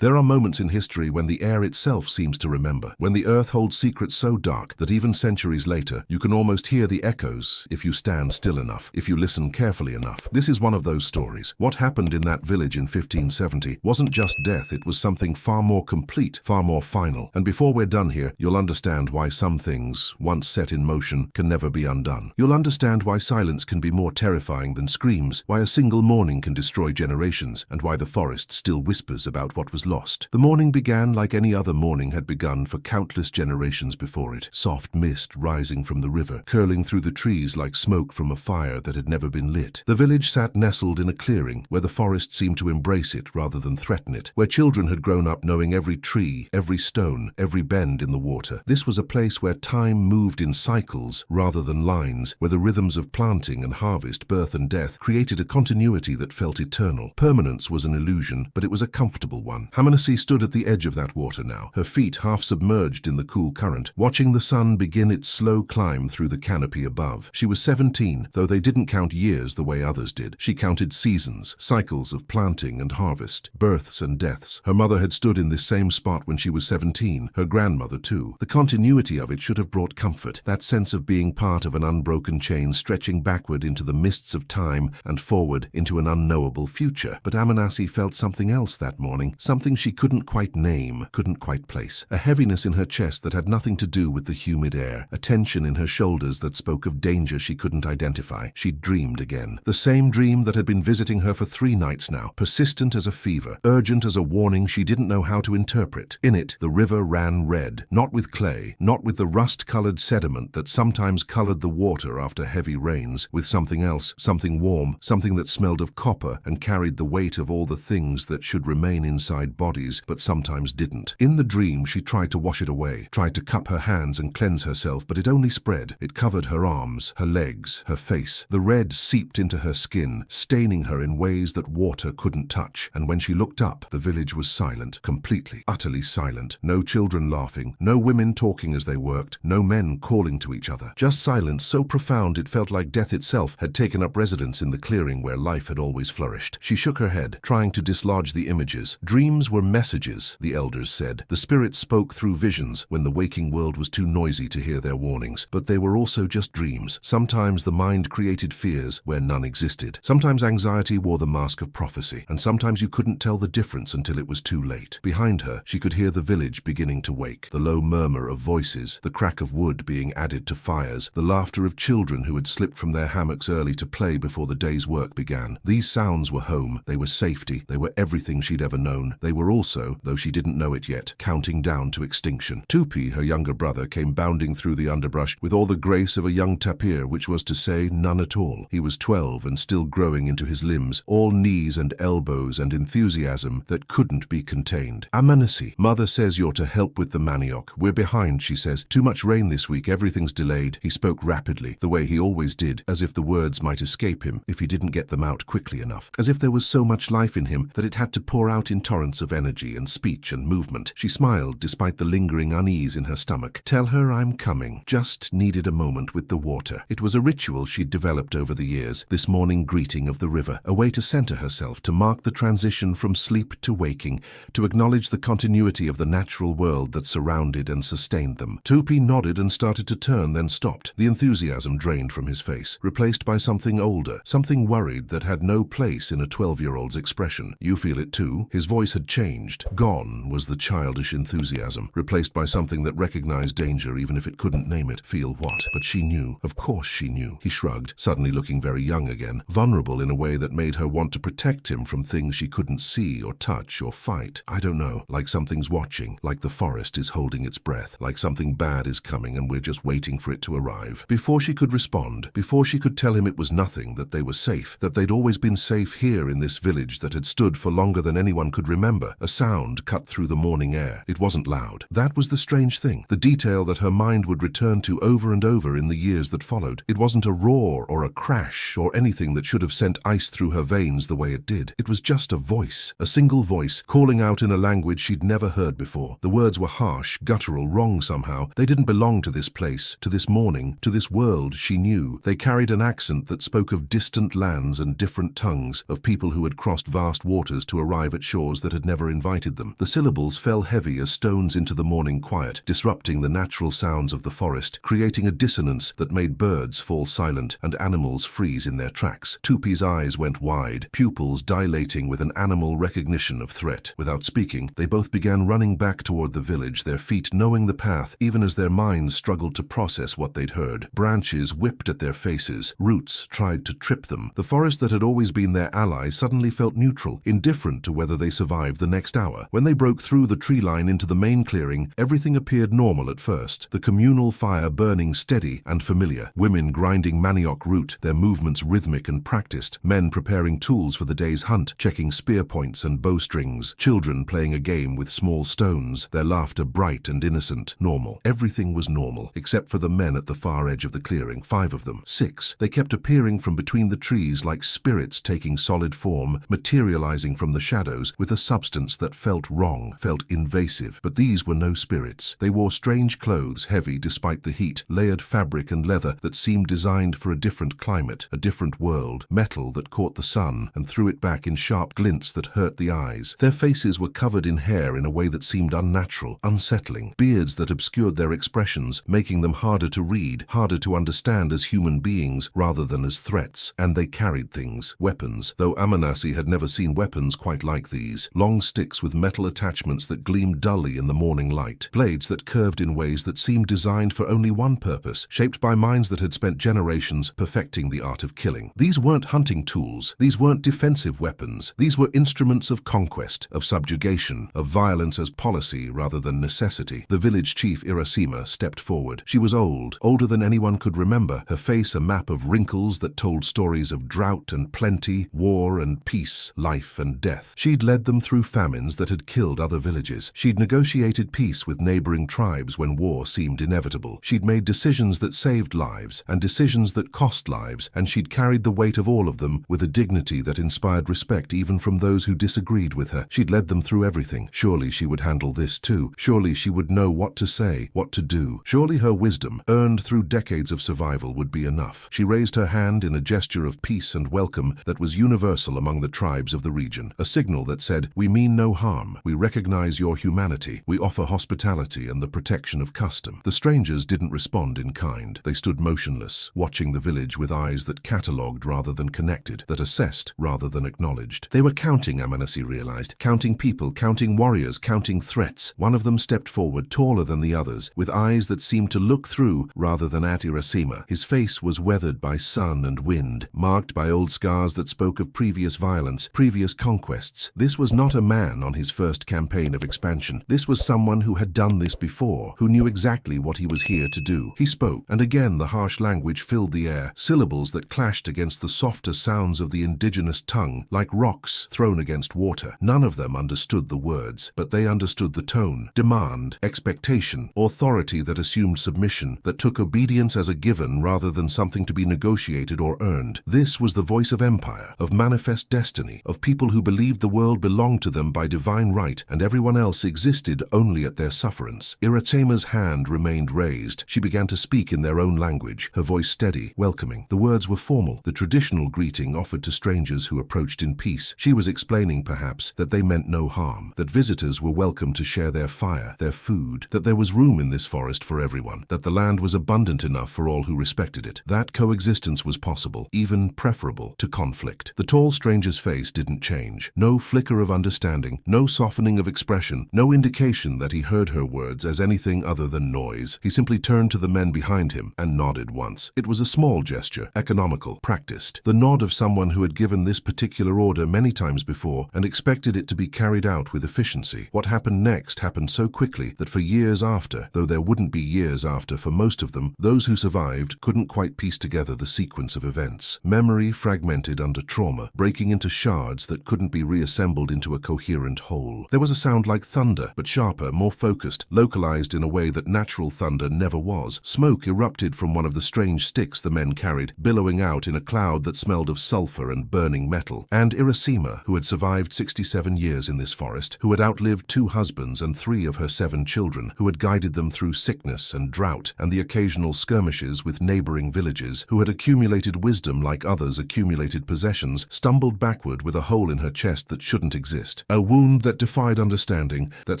There are moments in history when the air itself seems to remember, when the earth holds secrets so dark that even centuries later, you can almost hear the echoes if you stand still enough, if you listen carefully enough. This is one of those stories. What happened in that village in 1570 wasn't just death, it was something far more complete, far more final. And before we're done here, you'll understand why some things, once set in motion, can never be undone. You'll understand why silence can be more terrifying than screams, why a single morning can destroy generations, and why the forest still whispers about what was lost. The morning began like any other morning had begun for countless generations before it. Soft mist rising from the river, curling through the trees like smoke from a fire that had never been lit. The village sat nestled in a clearing, where the forest seemed to embrace it rather than threaten it, where children had grown up knowing every tree, every stone, every bend in the water. This was a place where time moved in cycles rather than lines, where the rhythms of planting and harvest, birth and death created a continuity that felt eternal. Permanence was an illusion, but it was a comfortable one. Hamanasi stood at the edge of that water now, her feet half submerged in the cool current, watching the sun begin its slow climb through the canopy above. She was 17, though they didn't count years the way others did. She counted seasons, cycles of planting and harvest, births and deaths. Her mother had stood in this same spot when she was 17, her grandmother too. The continuity of it should have brought comfort, that sense of being part of an unbroken chain stretching backward into the mists of time and forward into an unknowable future. But Amanasi felt something else that morning, something she couldn't quite name, couldn't quite place. A heaviness in her chest that had nothing to do with the humid air, a tension in her shoulders that spoke of danger she couldn't identify. She'd dreamed again. The same dream that had been visiting her for 3 nights now, persistent as a fever, urgent as a warning she didn't know how to interpret. In it, the river ran red, not with clay, not with the rust-colored sediment that sometimes colored the water after heavy rains, with something else, something warm, something that smelled of copper and carried the weight of all the things that should remain inside bodies but sometimes didn't. In the dream, she tried to wash it away, tried to cup her hands and cleanse herself, but it only spread. It covered her arms, her legs, her face. The red seeped into her skin, staining her in ways that water couldn't touch. And when she looked up, the village was silent, completely, utterly silent. No children laughing, no women talking as they worked, no men calling to each other. Just silence so profound it felt like death itself had taken up residence in the clearing where life had always flourished. She shook her head, trying to dislodge the images. Dreams were messages, the elders said. The spirits spoke through visions when the waking world was too noisy to hear their warnings. But they were also just dreams. Sometimes the mind created fears where none existed. Sometimes anxiety wore the mask of prophecy, and sometimes you couldn't tell the difference until it was too late. Behind her, she could hear the village beginning to wake, the low murmur of voices, the crack of wood being added to fires, the laughter of children who had slipped from their hammocks early to play before the day's work began. These sounds were home, they were safety, they were everything she'd ever known. They were also, though she didn't know it yet, counting down to extinction. Tupi, her younger brother, came bounding through the underbrush with all the grace of a young tapir, which was to say none at all. He was 12 and still growing into his limbs, all knees and elbows and enthusiasm that couldn't be contained. Amanasi, mother says you're to help with the manioc. We're behind, she says. Too much rain this week, everything's delayed. He spoke rapidly, the way he always did, as if the words might escape him if he didn't get them out quickly enough, as if there was so much life in him that it had to pour out in torrents of energy and speech and movement. She smiled despite the lingering unease in her stomach. Tell her I'm coming. Just needed a moment with the water. It was a ritual she'd developed over the years, this morning greeting of the river, a way to center herself, to mark the transition from sleep to waking, to acknowledge the continuity of the natural world that surrounded and sustained them. Tupi nodded and started to turn, then stopped. The enthusiasm drained from his face, replaced by something older, something worried that had no place in a 12-year-old's expression. You feel it too? His voice had changed. Gone was the childish enthusiasm, replaced by something that recognized danger even if it couldn't name it. Feel what? But she knew. Of course she knew. He shrugged, suddenly looking very young again, vulnerable in a way that made her want to protect him from things she couldn't see or touch or fight. I don't know, like something's watching, like the forest is holding its breath, like something bad is coming and we're just waiting for it to arrive. Before she could respond, before she could tell him it was nothing, that they were safe, that they'd always been safe here in this village that had stood for longer than anyone could remember, a sound cut through the morning air. It wasn't loud. That was the strange thing, the detail that her mind would return to over and over in the years that followed. It wasn't a roar or a crash or anything that should have sent ice through her veins the way it did. It was just a voice, a single voice, calling out in a language she'd never heard before. The words were harsh, guttural, wrong somehow. They didn't belong to this place, to this morning, to this world she knew. They carried an accent that spoke of distant lands and different tongues, of people who had crossed vast waters to arrive at shores that had never invited them. The syllables fell heavy as stones into the morning quiet, disrupting the natural sounds of the forest, creating a dissonance that made birds fall silent and animals freeze in their tracks. Tupi's eyes went wide, pupils dilating with an animal recognition of threat. Without speaking, they both began running back toward the village, their feet knowing the path, even as their minds struggled to process what they'd heard. Branches whipped at their faces, roots tried to trip them. The forest that had always been their ally suddenly felt neutral, indifferent to whether they survived the next hour. When they broke through the tree line into the main clearing, everything appeared normal at first. The communal fire burning steady and familiar, women grinding manioc root, their movements rhythmic and practiced, men preparing tools for the day's hunt, checking spear points and bowstrings, children playing a game with small stones, their laughter bright and innocent. Normal. Everything was normal, except for the men at the far edge of the clearing, 5 of them. 6. They kept appearing from between the trees like spirits taking solid form, materializing from the shadows with a substance that felt wrong, felt invasive. But these were no spirits. They wore strange clothes, heavy despite the heat, layered fabric and leather that seemed designed for a different climate, a different world, metal that caught the sun and threw it back in sharp glints that hurt the eyes. Their faces were covered in hair in a way that seemed unnatural, unsettling, beards that obscured their expressions, making them harder to read, harder to understand as human beings rather than as threats. And they carried things, weapons, though Amanasi had never seen weapons quite like these. Long sticks with metal attachments that gleamed dully in the morning light, blades that curved in ways that seemed designed for only one purpose, shaped by minds that had spent generations perfecting the art of killing. These weren't hunting tools, these weren't defensive weapons, these were instruments of conquest, of subjugation, of violence as policy rather than necessity. The village chief Irasima stepped forward. She was old, older than anyone could remember, her face a map of wrinkles that told stories of drought and plenty, war and peace, life and death. She'd led them through famines that had killed other villages. She'd negotiated peace with neighboring tribes when war seemed inevitable. She'd made decisions that saved lives and decisions that cost lives, and she'd carried the weight of all of them with a dignity that inspired respect even from those who disagreed with her. She'd led them through everything. Surely she would handle this too. Surely she would know what to say, what to do. Surely her wisdom, earned through decades of survival, would be enough. She raised her hand in a gesture of peace and welcome that was universal among the tribes of the region, a signal that said, "We mean no harm. We recognize your humanity. We offer hospitality and the protection of custom." The strangers didn't respond in kind. They stood motionless, watching the village with eyes that catalogued rather than connected, that assessed rather than acknowledged. They were counting, Amanasi realized, counting people, counting warriors, counting threats. One of them stepped forward, taller than the others, with eyes that seemed to look through rather than at Irasima. His face was weathered by sun and wind, marked by old scars that spoke of previous violence, previous conquests. This was not a man on his first campaign of expansion. This was someone who had done this before, who knew exactly what he was here to do. He spoke, and again the harsh language filled the air, syllables that clashed against the softer sounds of the indigenous tongue, like rocks thrown against water. None of them understood the words, but they understood the tone, demand, expectation, authority that assumed submission, that took obedience as a given rather than something to be negotiated or earned. This was the voice of empire, of manifest destiny, of people who believed the world belonged to them by divine right and everyone else existed only at their sufferance. Irasema's hand remained raised. She began to speak in their own language, her voice steady, welcoming. The words were formal, the traditional greeting offered to strangers who approached in peace. She was explaining, perhaps, that they meant no harm, that visitors were welcome to share their fire, their food, that there was room in this forest for everyone, that the land was abundant enough for all who respected it. That coexistence was possible, even preferable to conflict. The tall stranger's face didn't change. No flicker of understanding, no softening of expression, no indication that he heard her words as anything other than noise. He simply turned to the men behind him and nodded once. It was a small gesture, economical, practiced, the nod of someone who had given this particular order many times before and expected it to be carried out with efficiency. What happened next happened so quickly that for years after, though there wouldn't be years after for most of them, those who survived couldn't quite piece together the sequence of events. Memory fragmented under trauma, breaking into shards that couldn't be reassembled into a coherent whole. There was a sound like thunder, but sharper, more focused, localized in a way that natural thunder never was. Smoke erupted from one of the strange sticks the men carried, billowing out in a cloud that smelled of sulfur and burning metal. And Irasema, who had survived 67 years in this forest, who had outlived 2 husbands and 3 of her 7 children, who had guided them through sickness and drought and the occasional skirmishes with neighboring villages, who had accumulated wisdom like others accumulated possessions, stumbled backward with a hole in her chest that shouldn't exist. past. A wound that defied understanding, that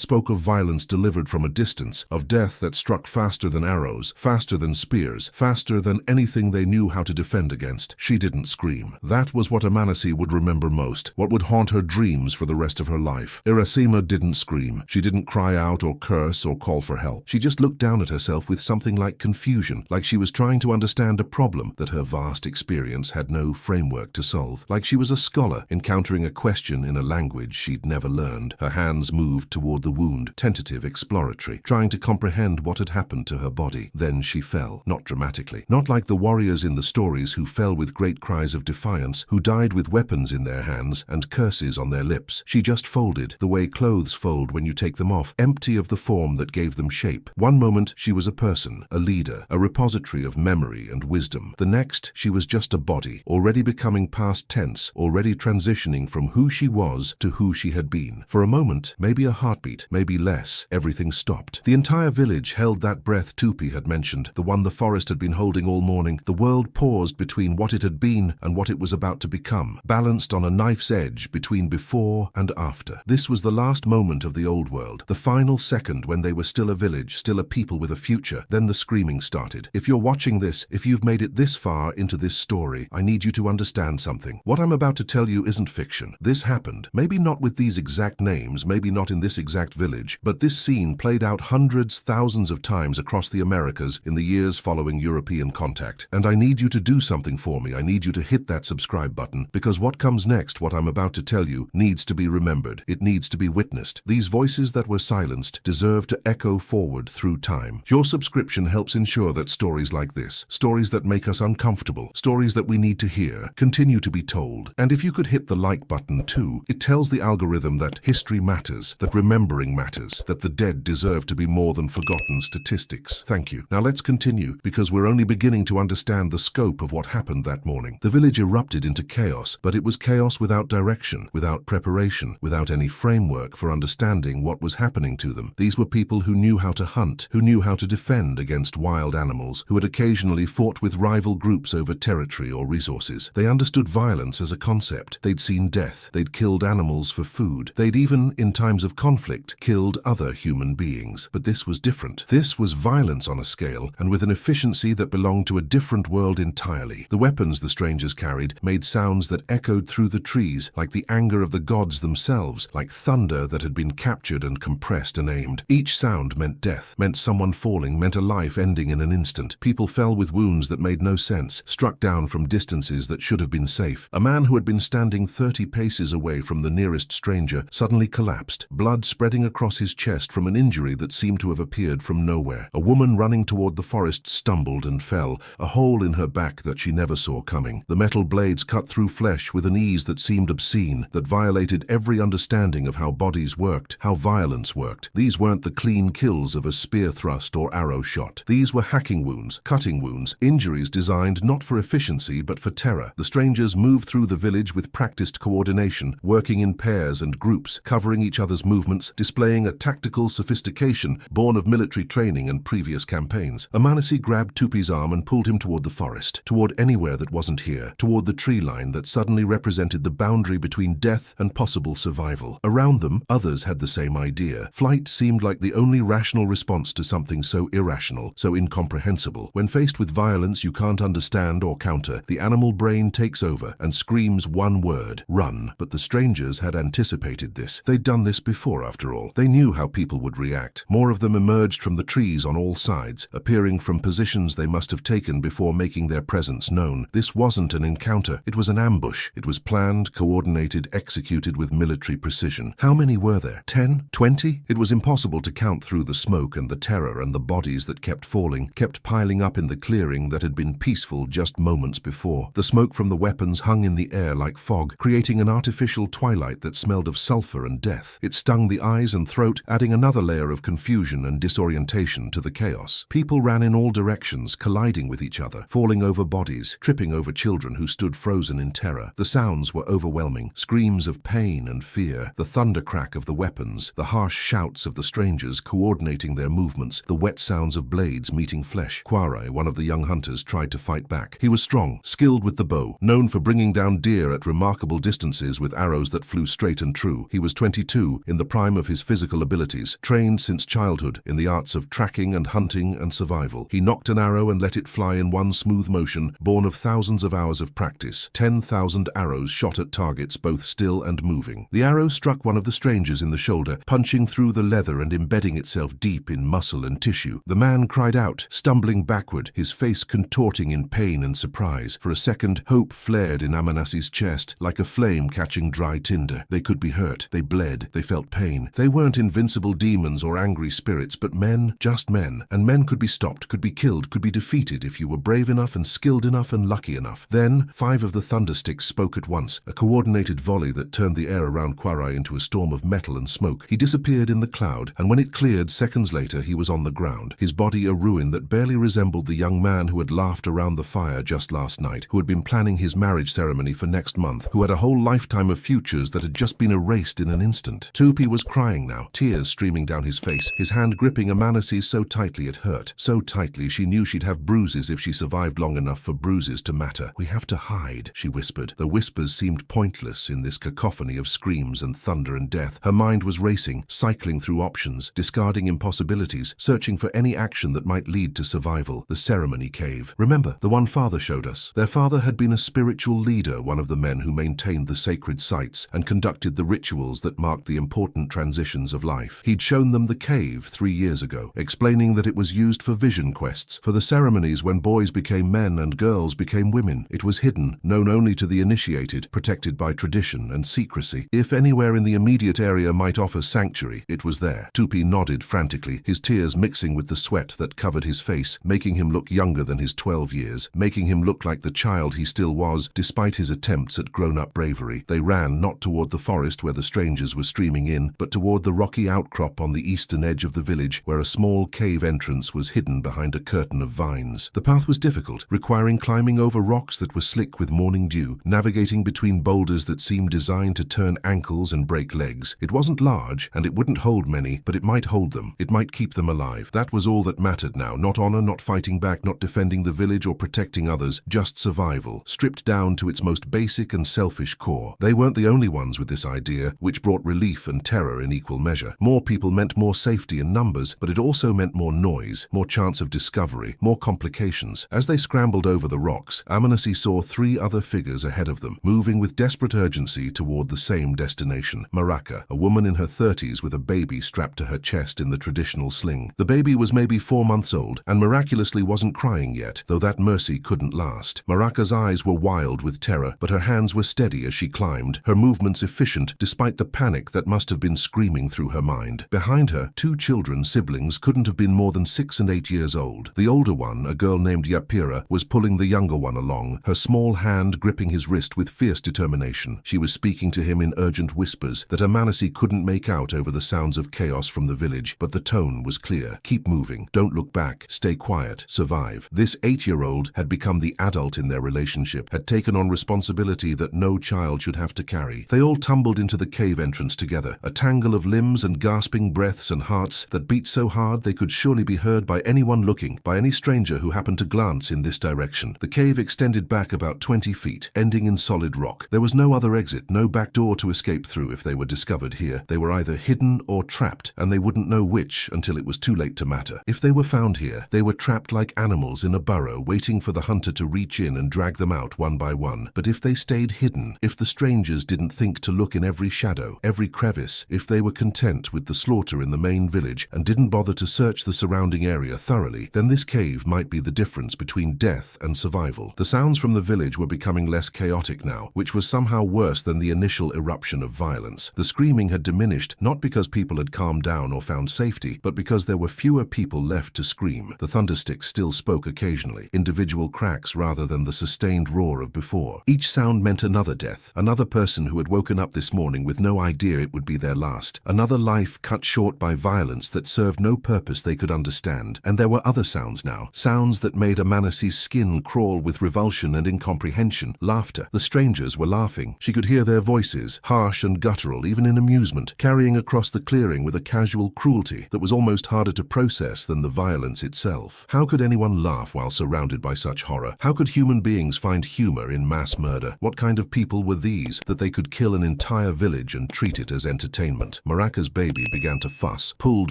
spoke of violence delivered from a distance, of death that struck faster than arrows, faster than spears, faster than anything they knew how to defend against. She didn't scream. That was what Amanisi would remember most, what would haunt her dreams for the rest of her life. Irasima didn't scream. She didn't cry out or curse or call for help. She just looked down at herself with something like confusion, like she was trying to understand a problem that her vast experience had no framework to solve, like she was a scholar encountering a question in a language she'd never learned. Her hands moved toward the wound, tentative, exploratory, trying to comprehend what had happened to her body. Then she fell, not dramatically, not like the warriors in the stories who fell with great cries of defiance, who died with weapons in their hands and curses on their lips. She just folded, the way clothes fold when you take them off, empty of the form that gave them shape. One moment she was a person, a leader, a repository of memory and wisdom. The next she was just a body, already becoming past tense, already transitioning from who she was to who she had been. For a moment, maybe a heartbeat, maybe less, everything stopped. The entire village held that breath Tupi had mentioned, the one the forest had been holding all morning. The world paused between what it had been and what it was about to become, balanced on a knife's edge between before and after. This was the last moment of the old world, the final second when they were still a village, still a people with a future. Then the screaming started. If you're watching this, if you've made it this far into this story, I need you to understand something. What I'm about to tell you isn't fiction. This happened. Maybe not with these exact names, maybe not in this exact village, but this scene played out hundreds, thousands of times across the Americas in the years following European contact. And I need you to do something for me. I need you to hit that subscribe button, because what comes next, what I'm about to tell you, needs to be remembered. It needs to be witnessed. These voices that were silenced deserve to echo forward through time. Your subscription helps ensure that stories like this, stories that make us uncomfortable, stories that we need to hear, continue to be told. And if you could hit the like button too, it tells the algorithm that history matters, that remembering matters, that the dead deserve to be more than forgotten statistics. Thank you. Now let's continue, because we're only beginning to understand the scope of what happened that morning. The village erupted into chaos, but it was chaos without direction, without preparation, without any framework for understanding what was happening to them. These were people who knew how to hunt, who knew how to defend against wild animals, who had occasionally fought with rival groups over territory or resources. They understood violence as a concept. They'd seen death. They'd killed animals for food. They'd even, in times of conflict, killed other human beings. But this was different. This was violence on a scale, and with an efficiency that belonged to a different world entirely. The weapons the strangers carried made sounds that echoed through the trees, like the anger of the gods themselves, like thunder that had been captured and compressed and aimed. Each sound meant death, meant someone falling, meant a life ending in an instant. People fell with wounds that made no sense, struck down from distances that should have been safe. A man who had been standing 30 paces away from the nearest stranger suddenly collapsed, blood spreading across his chest from an injury that seemed to have appeared from nowhere. A woman running toward the forest stumbled and fell, a hole in her back that she never saw coming. The metal blades cut through flesh with an ease that seemed obscene, that violated every understanding of how bodies worked, how violence worked. These weren't the clean kills of a spear thrust or arrow shot. These were hacking wounds, cutting wounds, injuries designed not for efficiency but for terror. The strangers moved through the village with practiced coordination, working in pairs and groups, covering each other's movements, displaying a tactical sophistication born of military training and previous campaigns. Amanisi grabbed Tupi's arm and pulled him toward the forest, toward anywhere that wasn't here, toward the tree line that suddenly represented the boundary between death and possible survival. Around them, others had the same idea. Flight seemed like the only rational response to something so irrational, so incomprehensible. When faced with violence you can't understand or counter, the animal brain takes over and screams one word: run. But the strangers had anticipated this. They'd done this before, after all. They knew how people would react. More of them emerged from the trees on all sides, appearing from positions they must have taken before making their presence known. This wasn't an encounter. It was an ambush. It was planned, coordinated, executed with military precision. How many were there? 10? 20? It was impossible to count through the smoke and the terror and the bodies that kept falling, kept piling up in the clearing that had been peaceful just moments before. The smoke from the weapons hung in the air like fog, creating an artificial twilight that smelled of sulfur and death. It stung the eyes and throat, adding another layer of confusion and disorientation to the chaos. People ran in all directions, colliding with each other, falling over bodies, tripping over children who stood frozen in terror. The sounds were overwhelming, screams of pain and fear, the thunder crack of the weapons, the harsh shouts of the strangers coordinating their movements, the wet sounds of blades meeting flesh. Kwarai, one of the young hunters, tried to fight back. He was strong, skilled with the bow, known for bringing down deer at remarkable distances with arrows that flew straight straight and true. He was 22, in the prime of his physical abilities, trained since childhood in the arts of tracking and hunting and survival. He nocked an arrow and let it fly in one smooth motion, born of thousands of hours of practice. 10,000 arrows shot at targets both still and moving. The arrow struck one of the strangers in the shoulder, punching through the leather and embedding itself deep in muscle and tissue. The man cried out, stumbling backward, his face contorting in pain and surprise. For a second, hope flared in Amanasi's chest, like a flame catching dry tinder. They could be hurt, they bled, they felt pain. They weren't invincible demons or angry spirits, but men, just men. And men could be stopped, could be killed, could be defeated if you were brave enough and skilled enough and lucky enough. Then, 5 of the thundersticks spoke at once, a coordinated volley that turned the air around Kwarai into a storm of metal and smoke. He disappeared in the cloud, and when it cleared seconds later, he was on the ground, his body a ruin that barely resembled the young man who had laughed around the fire just last night, who had been planning his marriage ceremony for next month, who had a whole lifetime of futures that had just been erased in an instant. Tupi was crying now, tears streaming down his face, his hand gripping Amanasi's so tightly it hurt. So tightly she knew she'd have bruises if she survived long enough for bruises to matter. "We have to hide," she whispered. The whispers seemed pointless in this cacophony of screams and thunder and death. Her mind was racing, cycling through options, discarding impossibilities, searching for any action that might lead to survival. The ceremony cave. Remember, the one father showed us. Their father had been a spiritual leader, one of the men who maintained the sacred sites and conducted the rituals that marked the important transitions of life. He'd shown them the cave 3 years ago, explaining that it was used for vision quests, for the ceremonies when boys became men and girls became women. It was hidden, known only to the initiated, protected by tradition and secrecy. If anywhere in the immediate area might offer sanctuary, it was there. Tupi nodded frantically, his tears mixing with the sweat that covered his face, making him look younger than his 12 years, making him look like the child he still was, despite his attempts at grown-up bravery. They ran not toward the forest where the strangers were streaming in, but toward the rocky outcrop on the eastern edge of the village, where a small cave entrance was hidden behind a curtain of vines. The path was difficult, requiring climbing over rocks that were slick with morning dew, navigating between boulders that seemed designed to turn ankles and break legs. It wasn't large, and it wouldn't hold many, but it might hold them. It might keep them alive. That was all that mattered now. Not honor, not fighting back, not defending the village or protecting others, just survival, stripped down to its most basic and selfish core. They weren't the only ones with this idea, which brought relief and terror in equal measure. More people meant more safety in numbers, but it also meant more noise, more chance of discovery, more complications. As they scrambled over the rocks, Amanasi saw 3 other figures ahead of them, moving with desperate urgency toward the same destination. Maraka, a woman in her 30s with a baby strapped to her chest in the traditional sling. The baby was maybe 4 months old, and miraculously wasn't crying yet, though that mercy couldn't last. Maraka's eyes were wild with terror, but her hands were steady as she climbed, her movements efficient despite the panic that must have been screaming through her mind. Behind her, 2 children, siblings, couldn't have been more than 6 and 8 years old. The older one, a girl named Yapira, was pulling the younger one along, her small hand gripping his wrist with fierce determination. She was speaking to him in urgent whispers that Amanasi couldn't make out over the sounds of chaos from the village, but the tone was clear. Keep moving, don't look back, stay quiet, survive. This 8-year-old had become the adult in their relationship, had taken on responsibility that no child should have to carry. They all tumbled into the cave entrance together, a tangle of limbs and gasping breaths and hearts that beat so hard they could surely be heard by anyone looking, by any stranger who happened to glance in this direction. The cave extended back about 20 feet, ending in solid rock. There was no other exit, no back door to escape through if they were discovered here. They were either hidden or trapped, and they wouldn't know which until it was too late to matter. If they were found here, they were trapped like animals in a burrow, waiting for the hunter to reach in and drag them out one by one. But if they stayed hidden, if the strangers didn't think to look in every shadow, every crevice, if they were content with the slaughter in the main village and didn't bother to search the surrounding area thoroughly, then this cave might be the difference between death and survival. The sounds from the village were becoming less chaotic now, which was somehow worse than the initial eruption of violence. The screaming had diminished, not because people had calmed down or found safety, but because there were fewer people left to scream. The thundersticks still spoke occasionally, individual cracks rather than the sustained roar of before. Each sound meant another death, another person who had woken up this morning with no idea it would be their last, another life cut short by violence that served no purpose they could understand. And there were other sounds now, sounds that made Amanasi's skin crawl with revulsion and incomprehension. Laughter. The strangers were laughing. She could hear their voices, harsh and guttural, even in amusement, carrying across the clearing with a casual cruelty that was almost harder to process than the violence itself. How could anyone laugh while surrounded by such horror? How could human beings find humor in mass murder? What kind of people were these, that they could kill an entire village and treat it as entertainment. Maraka's baby began to fuss, pulled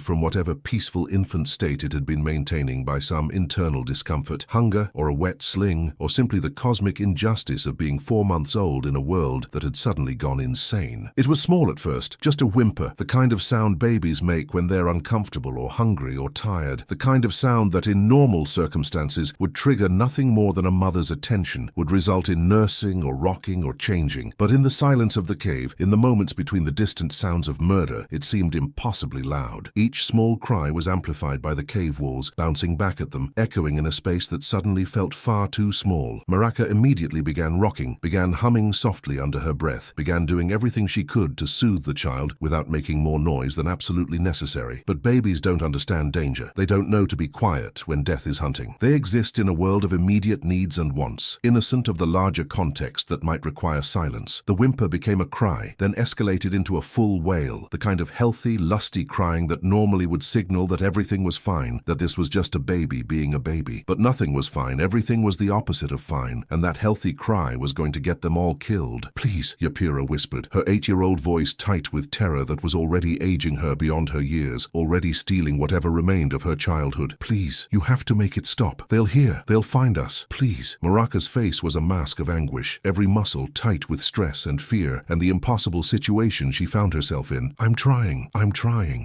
from whatever peaceful infant state it had been maintaining by some internal discomfort, hunger, or a wet sling, or simply the cosmic injustice of being 4 months old in a world that had suddenly gone insane. It was small at first, just a whimper, the kind of sound babies make when they're uncomfortable or hungry or tired, the kind of sound that in normal circumstances would trigger nothing more than a mother's attention, would result in nursing or rocking or changing. But in the silence of the cave, in the moments between the distant sounds of murder, it seemed impossibly loud. Each small cry was amplified by the cave walls, bouncing back at them, echoing in a space that suddenly felt far too small. Maraka immediately began rocking, began humming softly under her breath, began doing everything she could to soothe the child without making more noise than absolutely necessary. But babies don't understand danger. They don't know to be quiet when death is hunting. They exist in a world of immediate needs and wants, innocent of the larger context that might require silence. The whimper became a cry, then escalated into a full wail, the kind of healthy, lusty crying that normally would signal that everything was fine, that this was just a baby being a baby. But nothing was fine, everything was the opposite of fine, and that healthy cry was going to get them all killed. "Please," Yapira whispered, her 8-year-old voice tight with terror that was already aging her beyond her years, already stealing whatever remained of her childhood. "Please, you have to make it stop. They'll hear. They'll find us. Please." Maraka's face was a mask of anguish, every muscle tight with stress and fear and the impossible situation she found herself in. I'm trying.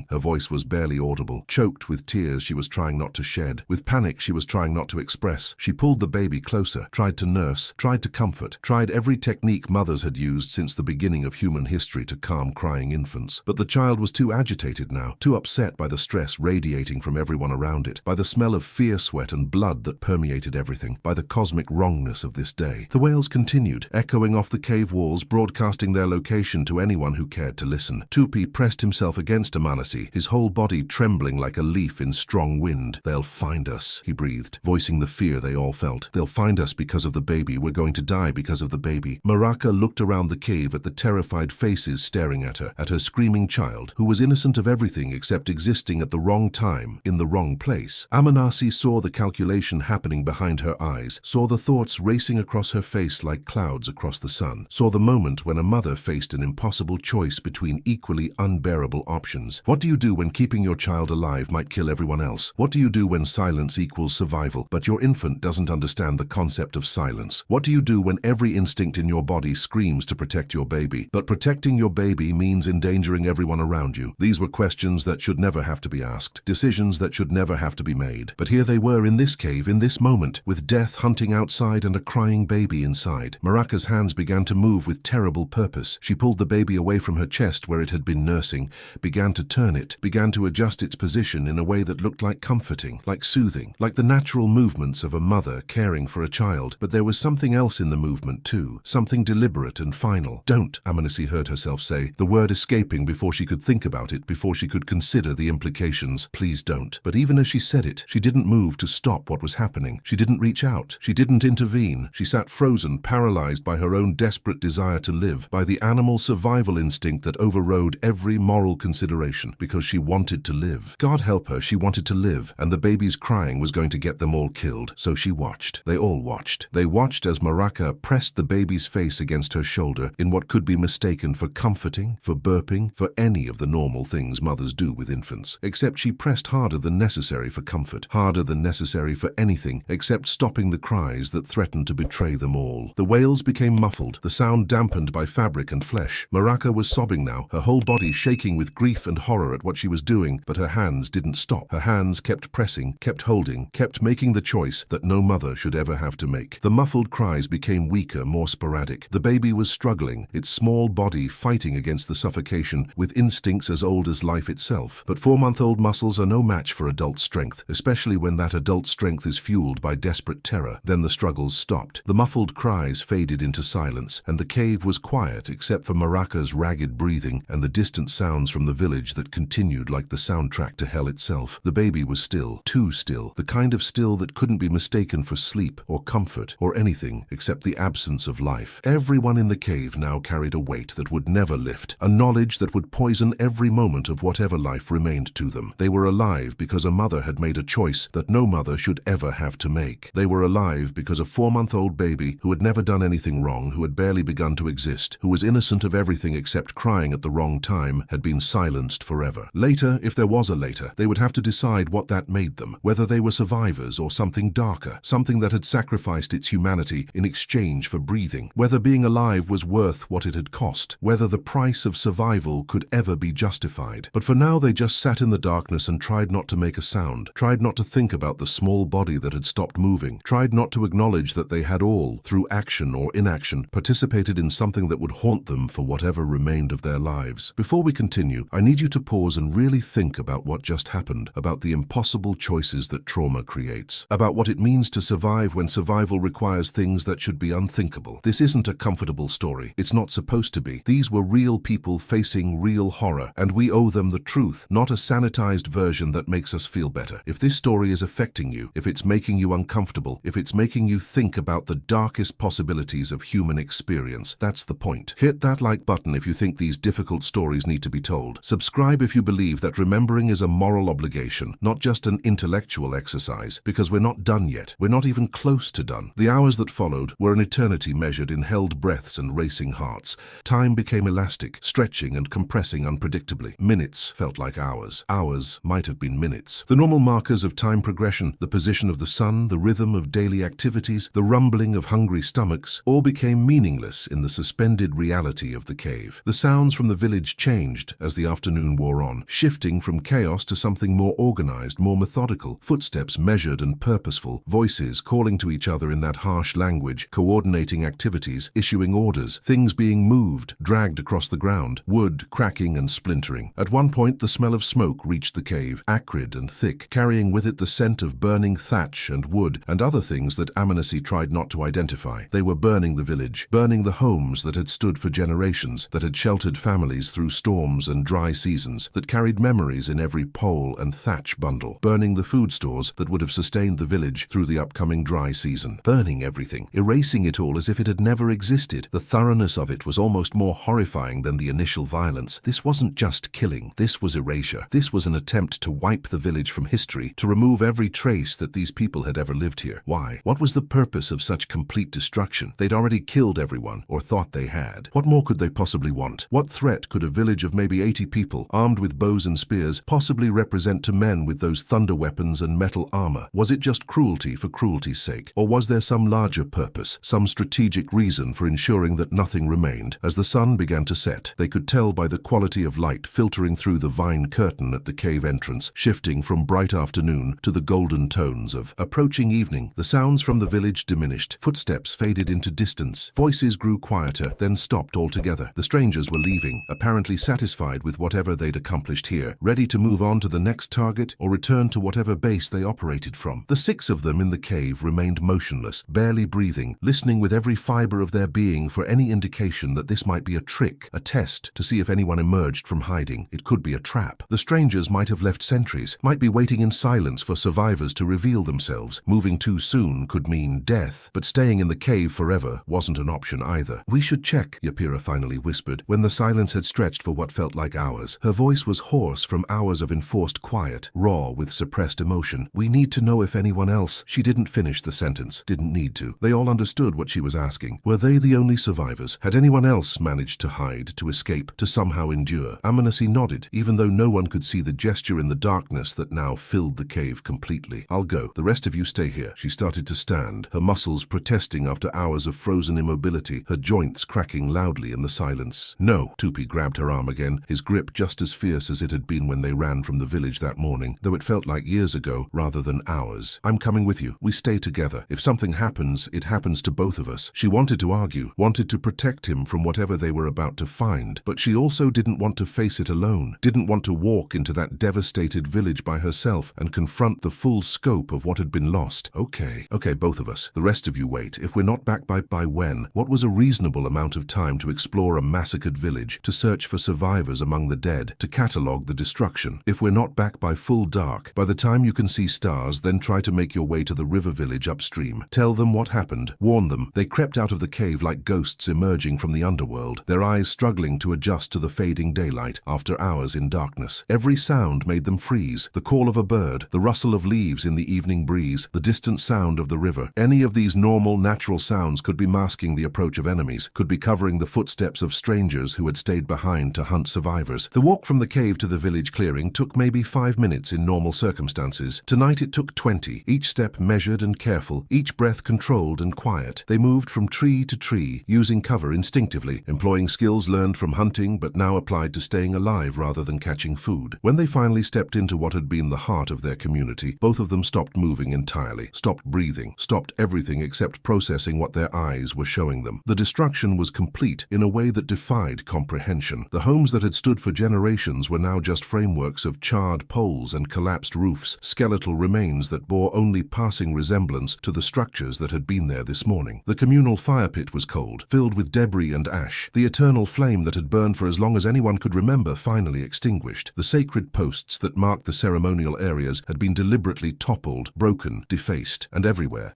Her voice was barely audible. Choked with tears she was trying not to shed. With panic she was trying not to express. She pulled the baby closer, tried to nurse, tried to comfort, tried every technique mothers had used since the beginning of human history to calm crying infants. But the child was too agitated now, too upset by the stress radiating from everyone around it, by the smell of fear sweat and blood that permeated everything, by the cosmic wrongness of this day. The wails continued, echoing off the cave walls, broadcasting their location to anyone who cared to listen. Tupi pressed himself against Amanasi, his whole body trembling like a leaf in strong wind. "They'll find us," he breathed, voicing the fear they all felt. "They'll find us because of the baby. We're going to die because of the baby." Maraka looked around the cave at the terrified faces staring at her screaming child, who was innocent of everything except existing at the wrong time, in the wrong place. Amanasi saw the calculation happening behind her eyes, saw the thoughts racing across her face like clouds across the sun, saw the moment when a mother faced an impossible choice between equally unbearable options. What do you do when keeping your child alive might kill everyone else? What do you do when silence equals survival, but your infant doesn't understand the concept of silence? What do you do when every instinct in your body screams to protect your baby, but protecting your baby means endangering everyone around you? These were questions that should never have to be asked, decisions that should never have to be made. But here they were in this cave, in this moment, with death hunting outside and a crying baby inside. Maraka's hands began to move with terrible purpose. She pulled the baby away from her chest where it had been nursing, began to turn it, began to adjust its position in a way that looked like comforting, like soothing, like the natural movements of a mother caring for a child. But there was something else in the movement too, something deliberate and final. "Don't," Amanasi heard herself say, the word escaping before she could think about it, before she could consider the implications. "Please don't." But even as she said it, she didn't move to stop what was happening. She didn't reach out. She didn't intervene. She sat frozen, paralyzed by her own desperate desire to live, by the animal survival instinct that overrode every moral consideration, because she wanted to live. God help her, she wanted to live, and the baby's crying was going to get them all killed. So she watched. They all watched. They watched as Maraka pressed the baby's face against her shoulder in what could be mistaken for comforting, for burping, for any of the normal things mothers do with infants. Except she pressed harder than necessary for comfort, harder than necessary for anything except stopping the cries that threatened to betray them all. The wails became muffled, the sound dampened by fabric and flesh. Maraka was sobbing now, her whole body shaking with grief and horror at what she was doing, but her hands didn't stop. Her hands kept pressing, kept holding, kept making the choice that no mother should ever have to make. The muffled cries became weaker, more sporadic. The baby was struggling, its small body fighting against the suffocation with instincts as old as life itself. But 4-month-old muscles are no match for adult strength, especially when that adult strength is fueled by desperate terror. Then the struggles stopped. The muffled cries faded into silence, and the cave was quiet except for Maraka's ragged breathing and the distant sounds from the village that continued like the soundtrack to hell itself. The baby was still, too still, the kind of still that couldn't be mistaken for sleep or comfort or anything except the absence of life. Everyone in the cave now carried a weight that would never lift, a knowledge that would poison every moment of whatever life remained to them. They were alive because a mother had made a choice that no mother should ever have to make. They were alive because a 4-month-old baby who had never done anything wrong, who had barely begun to exist, who was was innocent of everything except crying at the wrong time, had been silenced forever. Later, if there was a later, they would have to decide what that made them, whether they were survivors or something darker, something that had sacrificed its humanity in exchange for breathing, whether being alive was worth what it had cost, whether the price of survival could ever be justified. But for now, they just sat in the darkness and tried not to make a sound, tried not to think about the small body that had stopped moving, tried not to acknowledge that they had all, through action or inaction, participated in something that would haunt them for whatever remained of their lives. Before we continue, I need you to pause and really think about what just happened, about the impossible choices that trauma creates, about what it means to survive when survival requires things that should be unthinkable. This isn't a comfortable story. It's not supposed to be. These were real people facing real horror, and we owe them the truth, not a sanitized version that makes us feel better. If this story is affecting you, if it's making you uncomfortable, if it's making you think about the darkest possibilities of human experience, that's the point. Hit that like button if you think these difficult stories need to be told. Subscribe if you believe that remembering is a moral obligation, not just an intellectual exercise, because we're not done yet. We're not even close to done. The hours that followed were an eternity measured in held breaths and racing hearts. Time became elastic, stretching and compressing unpredictably. Minutes felt like hours. Hours might have been minutes. The normal markers of time progression, the position of the sun, the rhythm of daily activities, the rumbling of hungry stomachs, all became meaningless in the suspended reality of the cave. The sounds from the village changed as the afternoon wore on, shifting from chaos to something more organized, more methodical, footsteps measured and purposeful, voices calling to each other in that harsh language, coordinating activities, issuing orders, things being moved, dragged across the ground, wood cracking and splintering. At one point, the smell of smoke reached the cave, acrid and thick, carrying with it the scent of burning thatch and wood and other things that Amnesty tried not to identify. They were burning the village, burning the homes that had stood for generations, that had sheltered families through storms and dry seasons, that carried memories in every pole and thatch bundle, burning the food stores that would have sustained the village through the upcoming dry season, burning everything, erasing it all as if it had never existed. The thoroughness of it was almost more horrifying than the initial violence. This wasn't just killing, this was erasure. This was an attempt to wipe the village from history, to remove every trace that these people had ever lived here. Why? What was the purpose of such complete destruction? They'd already killed everyone, or thought they had. What more could they possibly want? What threat could a village of maybe 80 people, armed with bows and spears, possibly represent to men with those thunder weapons and metal armor? Was it just cruelty for cruelty's sake? Or was there some larger purpose, some strategic reason for ensuring that nothing remained? As the sun began to set, they could tell by the quality of light filtering through the vine curtain at the cave entrance, shifting from bright afternoon to the golden tones of approaching evening. The sounds from the village diminished. Footsteps faded into distance. Voices grew quieter, then stopped altogether. The strangers were leaving, apparently satisfied with whatever they'd accomplished here, ready to move on to the next target or return to whatever base they operated from. The 6 of them in the cave remained motionless, barely breathing, listening with every fiber of their being for any indication that this might be a trick, a test to see if anyone emerged from hiding. It could be a trap. The strangers might have left sentries, might be waiting in silence for survivors to reveal themselves. Moving too soon could mean death, but staying in the cave forever wasn't an option either. "We should check," Yapira finally whispered, when the silence had stretched for what felt like hours. Her voice was hoarse from hours of enforced quiet, raw with suppressed emotion. "We need to know if anyone else—" She didn't finish the sentence, didn't need to. They all understood what she was asking. Were they the only survivors? Had anyone else managed to hide, to escape, to somehow endure? Amnesty nodded, even though no one could see the gesture in the darkness that now filled the cave completely. "I'll go. The rest of you stay here." She started to stand, her muscles protesting after hours of frozen immobility, her joints cracking loudly in the silence. "No." Tupi grabbed her arm again, his grip just as fierce as it had been when they ran from the village that morning, though it felt like years ago rather than hours. "I'm coming with you. We stay together. If something happens, it happens to both of us." She wanted to argue, wanted to protect him from whatever they were about to find, but she also didn't want to face it alone, didn't want to walk into that devastated village by herself and confront the full scope of what had been lost. Okay, both of us. The rest of you wait. If we're not back by when? What was a reasonable amount of time to explore a massacred village, to search for survivors among the dead, to catalogue the destruction? If we're not back by full dark, by the time you can see stars, then try to make your way to the river village upstream. Tell them what happened. Warn them. They crept out of the cave like ghosts emerging from the underworld, their eyes struggling to adjust to the fading daylight after hours in darkness. Every sound made them freeze. The call of a bird, the rustle of leaves in the evening breeze, the distant sound of the river. Any of these normal, natural sounds could be masking the approach of enemies, could be covering hearing the footsteps of strangers who had stayed behind to hunt survivors. The walk from the cave to the village clearing took maybe 5 minutes in normal circumstances. Tonight it took 20, each step measured and careful, each breath controlled and quiet. They moved from tree to tree, using cover instinctively, employing skills learned from hunting but now applied to staying alive rather than catching food. When they finally stepped into what had been the heart of their community, both of them stopped moving entirely, stopped breathing, stopped everything except processing what their eyes were showing them. The destruction was complete in a way that defied comprehension. The homes that had stood for generations were now just frameworks of charred poles and collapsed roofs, skeletal remains that bore only passing resemblance to the structures that had been there this morning. The communal fire pit was cold, filled with debris and ash. The eternal flame that had burned for as long as anyone could remember finally extinguished. The sacred posts that marked the ceremonial areas had been deliberately toppled, broken, defaced, and everywhere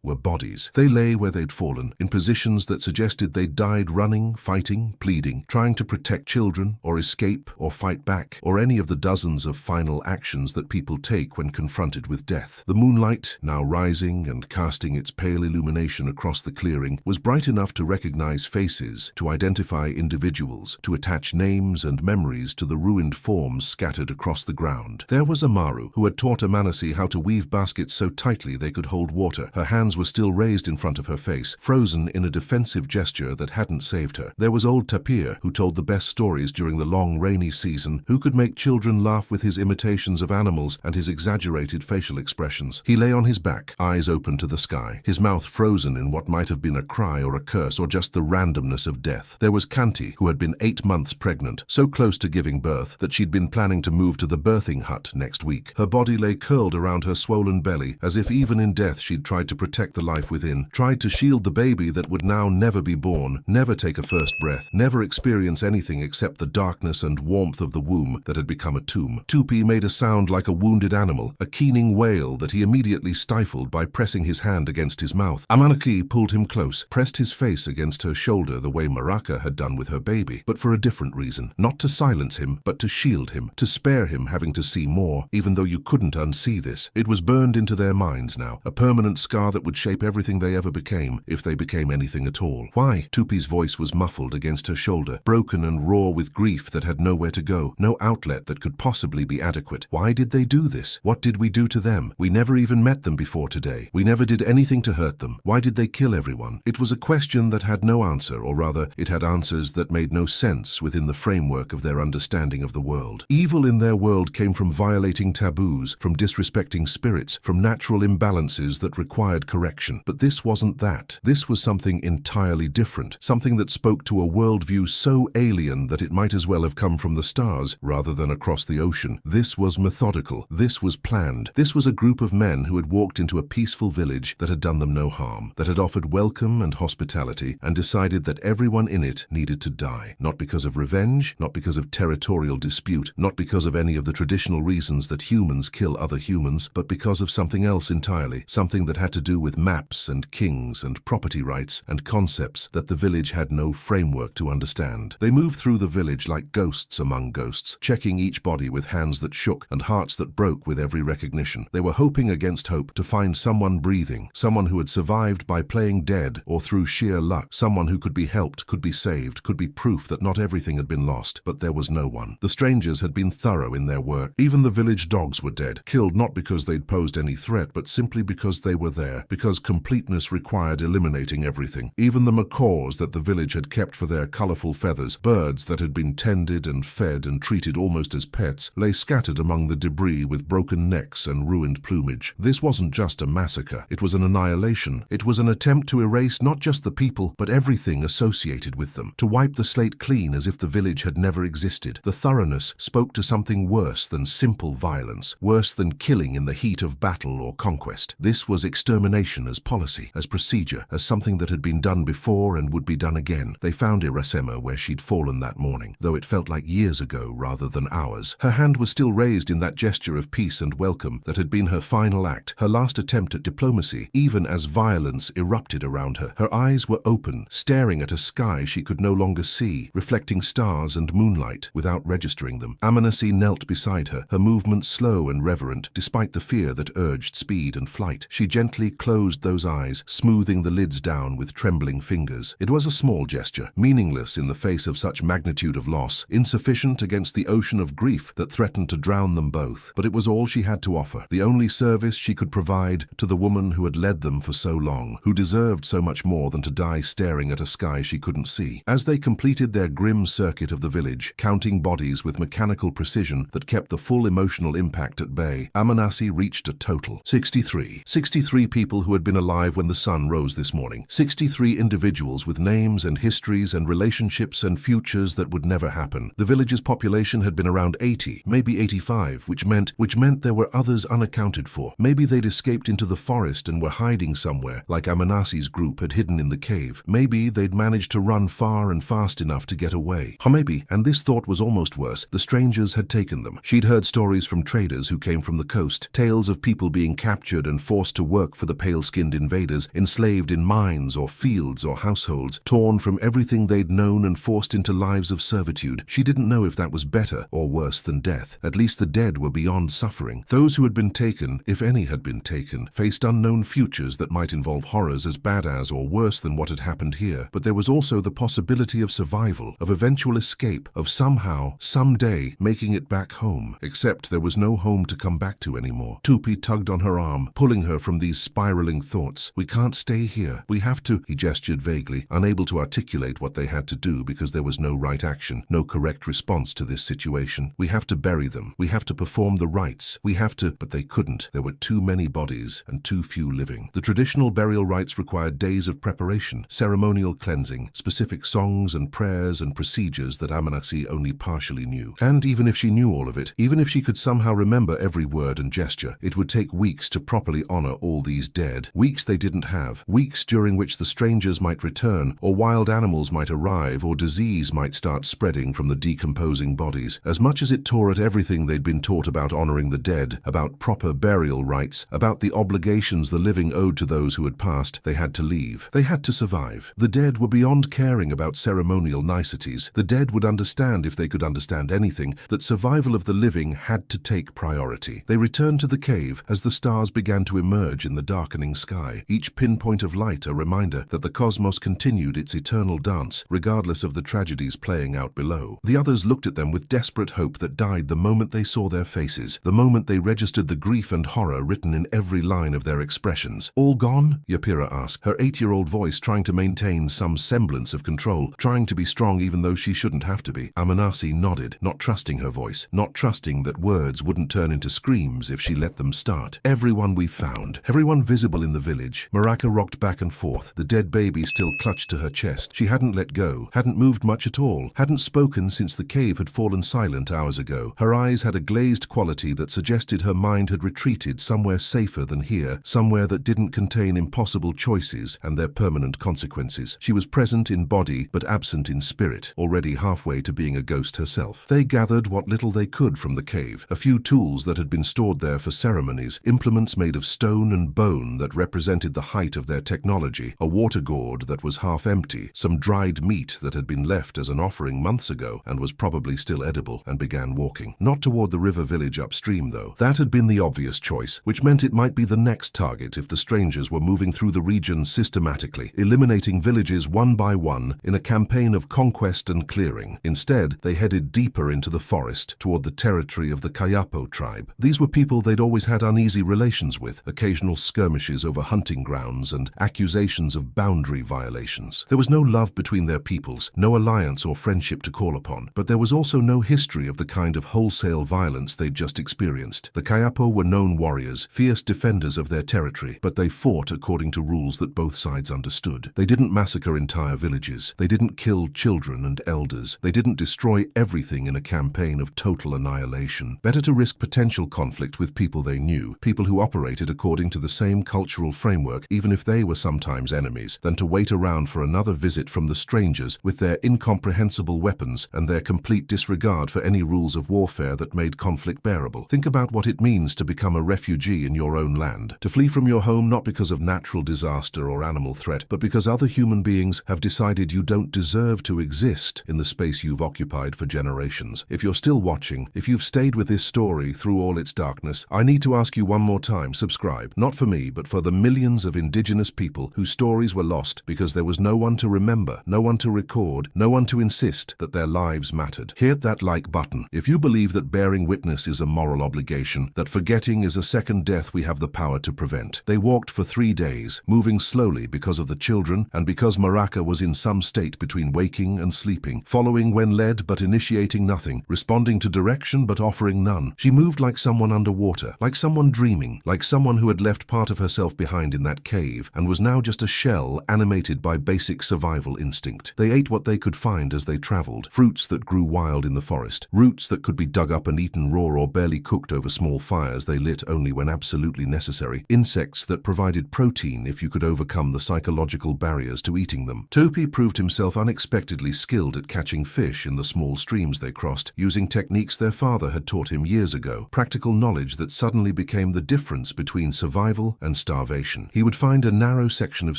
were bodies. They lay where they'd fallen, in positions that suggested they'd died running, fighting, pleading, trying to protect children, or escape, or fight back, or any of the dozens of final actions that people take when confronted with death. The moonlight, now rising and casting its pale illumination across the clearing, was bright enough to recognize faces, to identify individuals, to attach names and memories to the ruined forms scattered across the ground. There was Amaru, who had taught Amanasi how to weave baskets so tightly they could hold water. Her hands were still raised in front of her face, frozen in a defensive gesture that hadn't saved her. There was old Tapir, who told the best stories during the long rainy season, who could make children laugh with his imitations of animals and his exaggerated facial expressions. He lay on his back, eyes open to the sky, his mouth frozen in what might have been a cry or a curse or just the randomness of death. There was Kanti, who had been 8 months pregnant, so close to giving birth that she'd been planning to move to the birthing hut next week. Her body lay curled around her swollen belly, as if even in death she'd tried to protect the life within, tried to shield the baby that would now never be born, never take a first breath, never experience anything except the darkness and warmth of the womb that had become a tomb. Tupi made a sound like a wounded animal, a keening wail that he immediately stifled by pressing his hand against his mouth. Amanaki pulled him close, pressed his face against her shoulder the way Maraka had done with her baby, but for a different reason. Not to silence him, but to shield him, to spare him having to see more, even though you couldn't unsee this. It was burned into their minds now, a permanent scar that would shape everything they ever became, if they became anything at all. Why? Tupi's voice was muffled against her shoulder, broken and raw with grief that had nowhere to go, no outlet that could possibly be adequate. Why did they do this? What did we do to them? We never even met them before today. We never did anything to hurt them. Why did they kill everyone? It was a question that had no answer, or rather, it had answers that made no sense within the framework of their understanding of the world. Evil in their world came from violating taboos, from disrespecting spirits, from natural imbalances that required correction. But this wasn't that. This was something entirely different, something that spoke to a worldview so alien that it might as well have come from the stars rather than across the ocean. This was methodical. This was planned. This was a group of men who had walked into a peaceful village that had done them no harm, that had offered welcome and hospitality, and decided that everyone in it needed to die. Not because of revenge, not because of territorial dispute, not because of any of the traditional reasons that humans kill other humans, but because of something else entirely, something that had to do with maps and kings and property rights and concepts that the village had no framework to understand. They moved through the village like ghosts among ghosts, checking each body with hands that shook and hearts that broke with every recognition. They were hoping against hope to find someone breathing, someone who had survived by playing dead or through sheer luck, someone who could be helped, could be saved, could be proof that not everything had been lost. But there was no one. The strangers had been thorough in their work. Even the village dogs were dead, killed not because they'd posed any threat, but simply because they were there, because completeness required eliminating everything. Even the macaws that the village had kept for their colorful feathers, birds that had been tended and fed and treated almost as pets, lay scattered among the debris with broken necks and ruined plumage. This wasn't just a massacre. It was an annihilation. It was an attempt to erase not just the people, but everything associated with them, to wipe the slate clean as if the village had never existed. The thoroughness spoke to something worse than simple violence, worse than killing in the heat of battle or conquest. This was extermination as policy, as procedure, as something that had been done before and would be done again. They found Irasema where she'd fallen that morning, though it felt like years ago rather than hours. Her hand was still raised in that gesture of peace and welcome that had been her final act, her last attempt at diplomacy, even as violence erupted around her. Her eyes were open, staring at a sky she could no longer see, reflecting stars and moonlight without registering them. Amanasi knelt beside her, her movements slow and reverent, despite the fear that urged speed and flight. She gently closed those eyes, smoothing the lids down with trembling fingers. It was a small gesture, meaningless in the face of such magnitude of loss, insufficient against the ocean of grief that threatened to drown them both. But it was all she had to offer, the only service she could provide to the woman who had led them for so long, who deserved so much more than to die staring at a sky she couldn't see. As they completed their grim circuit of the village, counting bodies with mechanical precision that kept the full emotional impact at bay, Amanasi reached a total 63. 63 people who had been alive when the sun rose this morning. 63 individuals with names and histories and relationships and futures that would never happen. The village's population had been around 80, maybe 85, which meant there were others unaccounted for. Maybe they'd escaped into the forest and were hiding somewhere, like Amanasi's group had hidden in the cave. Maybe they'd managed to run far and fast enough to get away. Or maybe, and this thought was almost worse, the strangers had taken them. She'd heard stories from traders who came from the coast, tales of people being captured and forced to work for the pale-skinned invaders, enslaved in mines or fields or households, torn from everything they'd known and forced into lives of servitude. She didn't know if that was better or worse than death. At least the dead were beyond suffering. Those who had been taken, if any had been taken, faced unknown futures that might involve horrors as bad as or worse than what had happened here. But there was also the possibility of survival, of eventual escape, of somehow, someday, making it back home. Except there was no home to come back to anymore. Tupi tugged on her arm, pulling her from these spiraling thoughts. "We can't stay here. We have to," he gestured vaguely, unable to articulate what they had to do because there was no right action, no correct response to this situation. "We have to bury them. We have to perform the rites. We have to," but they couldn't. There were too many bodies and too few living. The traditional burial rites required days of preparation, ceremonial cleansing, specific songs and prayers and procedures that Amanasi only partially knew. And even if she knew all of it, even if she could somehow remember every word and gesture, it would take weeks to properly honor all these dead. Weeks they didn't have. Weeks during which the strangers might return, or wild animals might arrive, or disease might start spreading from the decomposing bodies. As much as it tore at everything they'd been taught about honoring the dead, about proper burial rites, about the obligations the living owed to those who had passed, they had to leave. They had to survive. The dead were beyond caring about ceremonial niceties. The dead would understand, if they could understand anything, that survival of the living had to take priority. They returned to the cave as the stars began to emerge in the darkening sky, each pinpoint of light a reminder that the cosmos continued its eternal dance, regardless of the tragedies playing out below. The others looked at them with desperate hope that died the moment they saw their faces, the moment they registered the grief and horror written in every line of their expressions. "All gone?" Yapira asked, her 8-year-old voice trying to maintain some semblance of control, trying to be strong even though she shouldn't have to be. Amanasi nodded, not trusting her voice, not trusting that words wouldn't turn into screams if she let them start. "Everyone we found, everyone visible in the village." Maraka rocked back and forth, the dead baby still clutched to her chest. She hadn't let go, hadn't moved much at all, hadn't spoken since the cave had fallen silent hours ago. Her eyes had a glazed quality that suggested her mind had retreated somewhere safer than here, somewhere that didn't contain impossible choices and their permanent consequences. She was present in body but absent in spirit, already halfway to being a ghost herself. They gathered what little they could from the cave, a few tools that had been stored there for ceremonies, implements made of stone and bone that represented the height of their technology, a water gourd that was half empty, some dried meat that had been left as an offering months ago and was probably still edible, and began walking. Not toward the river village upstream, though. That had been the obvious choice, which meant it might be the next target if the strangers were moving through the region systematically, eliminating villages one by one in a campaign of conquest and clearing. Instead, they headed deeper into the forest, toward the territory of the Kayapo tribe. These were people they'd always had uneasy relations with, occasional skirmishes over hunting grounds and accusations of boundary violations. There was no love between their peoples, no alliance or friendship to call upon, but there was also no history of the kind of wholesale violence they'd just experienced. The Kayapo were known warriors, fierce defenders of their territory, but they fought according to rules that both sides understood. They didn't massacre entire villages. They didn't kill children and elders. They didn't destroy everything in a campaign of total annihilation. Better to risk potential conflict with people they knew, people who operated according to the same cultural framework, even if they were sometimes enemies, than to wait around for another visit from the strangers with their incomprehensible weapons and their complete disregard for any rules of warfare that made conflict bearable. Think about what it means to become a refugee in your own land, to flee from your home not because of natural disaster or animal threat, but because other human beings have decided you don't deserve to exist in the space you've occupied for generations. If you're still watching, if you've stayed with this story through all its darkness, I need to ask you one more time, subscribe. Not for me, but for the millions of indigenous people whose stories were lost because there was no one to remember, no one to record, no one to insist that their lives mattered. Hit that like button if you believe that bearing witness is a moral obligation, that forgetting is a second death we have the power to prevent. They walked for 3 days, moving slowly because of the children and because Massacre was in some state between waking and sleeping, following when led but initiating nothing, responding to direction but offering none. She moved like someone underwater, like someone dreaming, like someone who had left part of herself behind in that cave and was now just a shell animated by basic survival instinct. They ate what they could find as they traveled, fruits that grew wild in the forest, roots that could be dug up and eaten raw or barely cooked over small fires they lit only when absolutely necessary, insects that provided protein if you could overcome the psychological barriers to eating them. Topi proved himself unexpectedly skilled at catching fish in the small streams they crossed, using techniques their father had taught him years ago, practical knowledge that suddenly became the difference between survival and starvation. He would find a narrow section of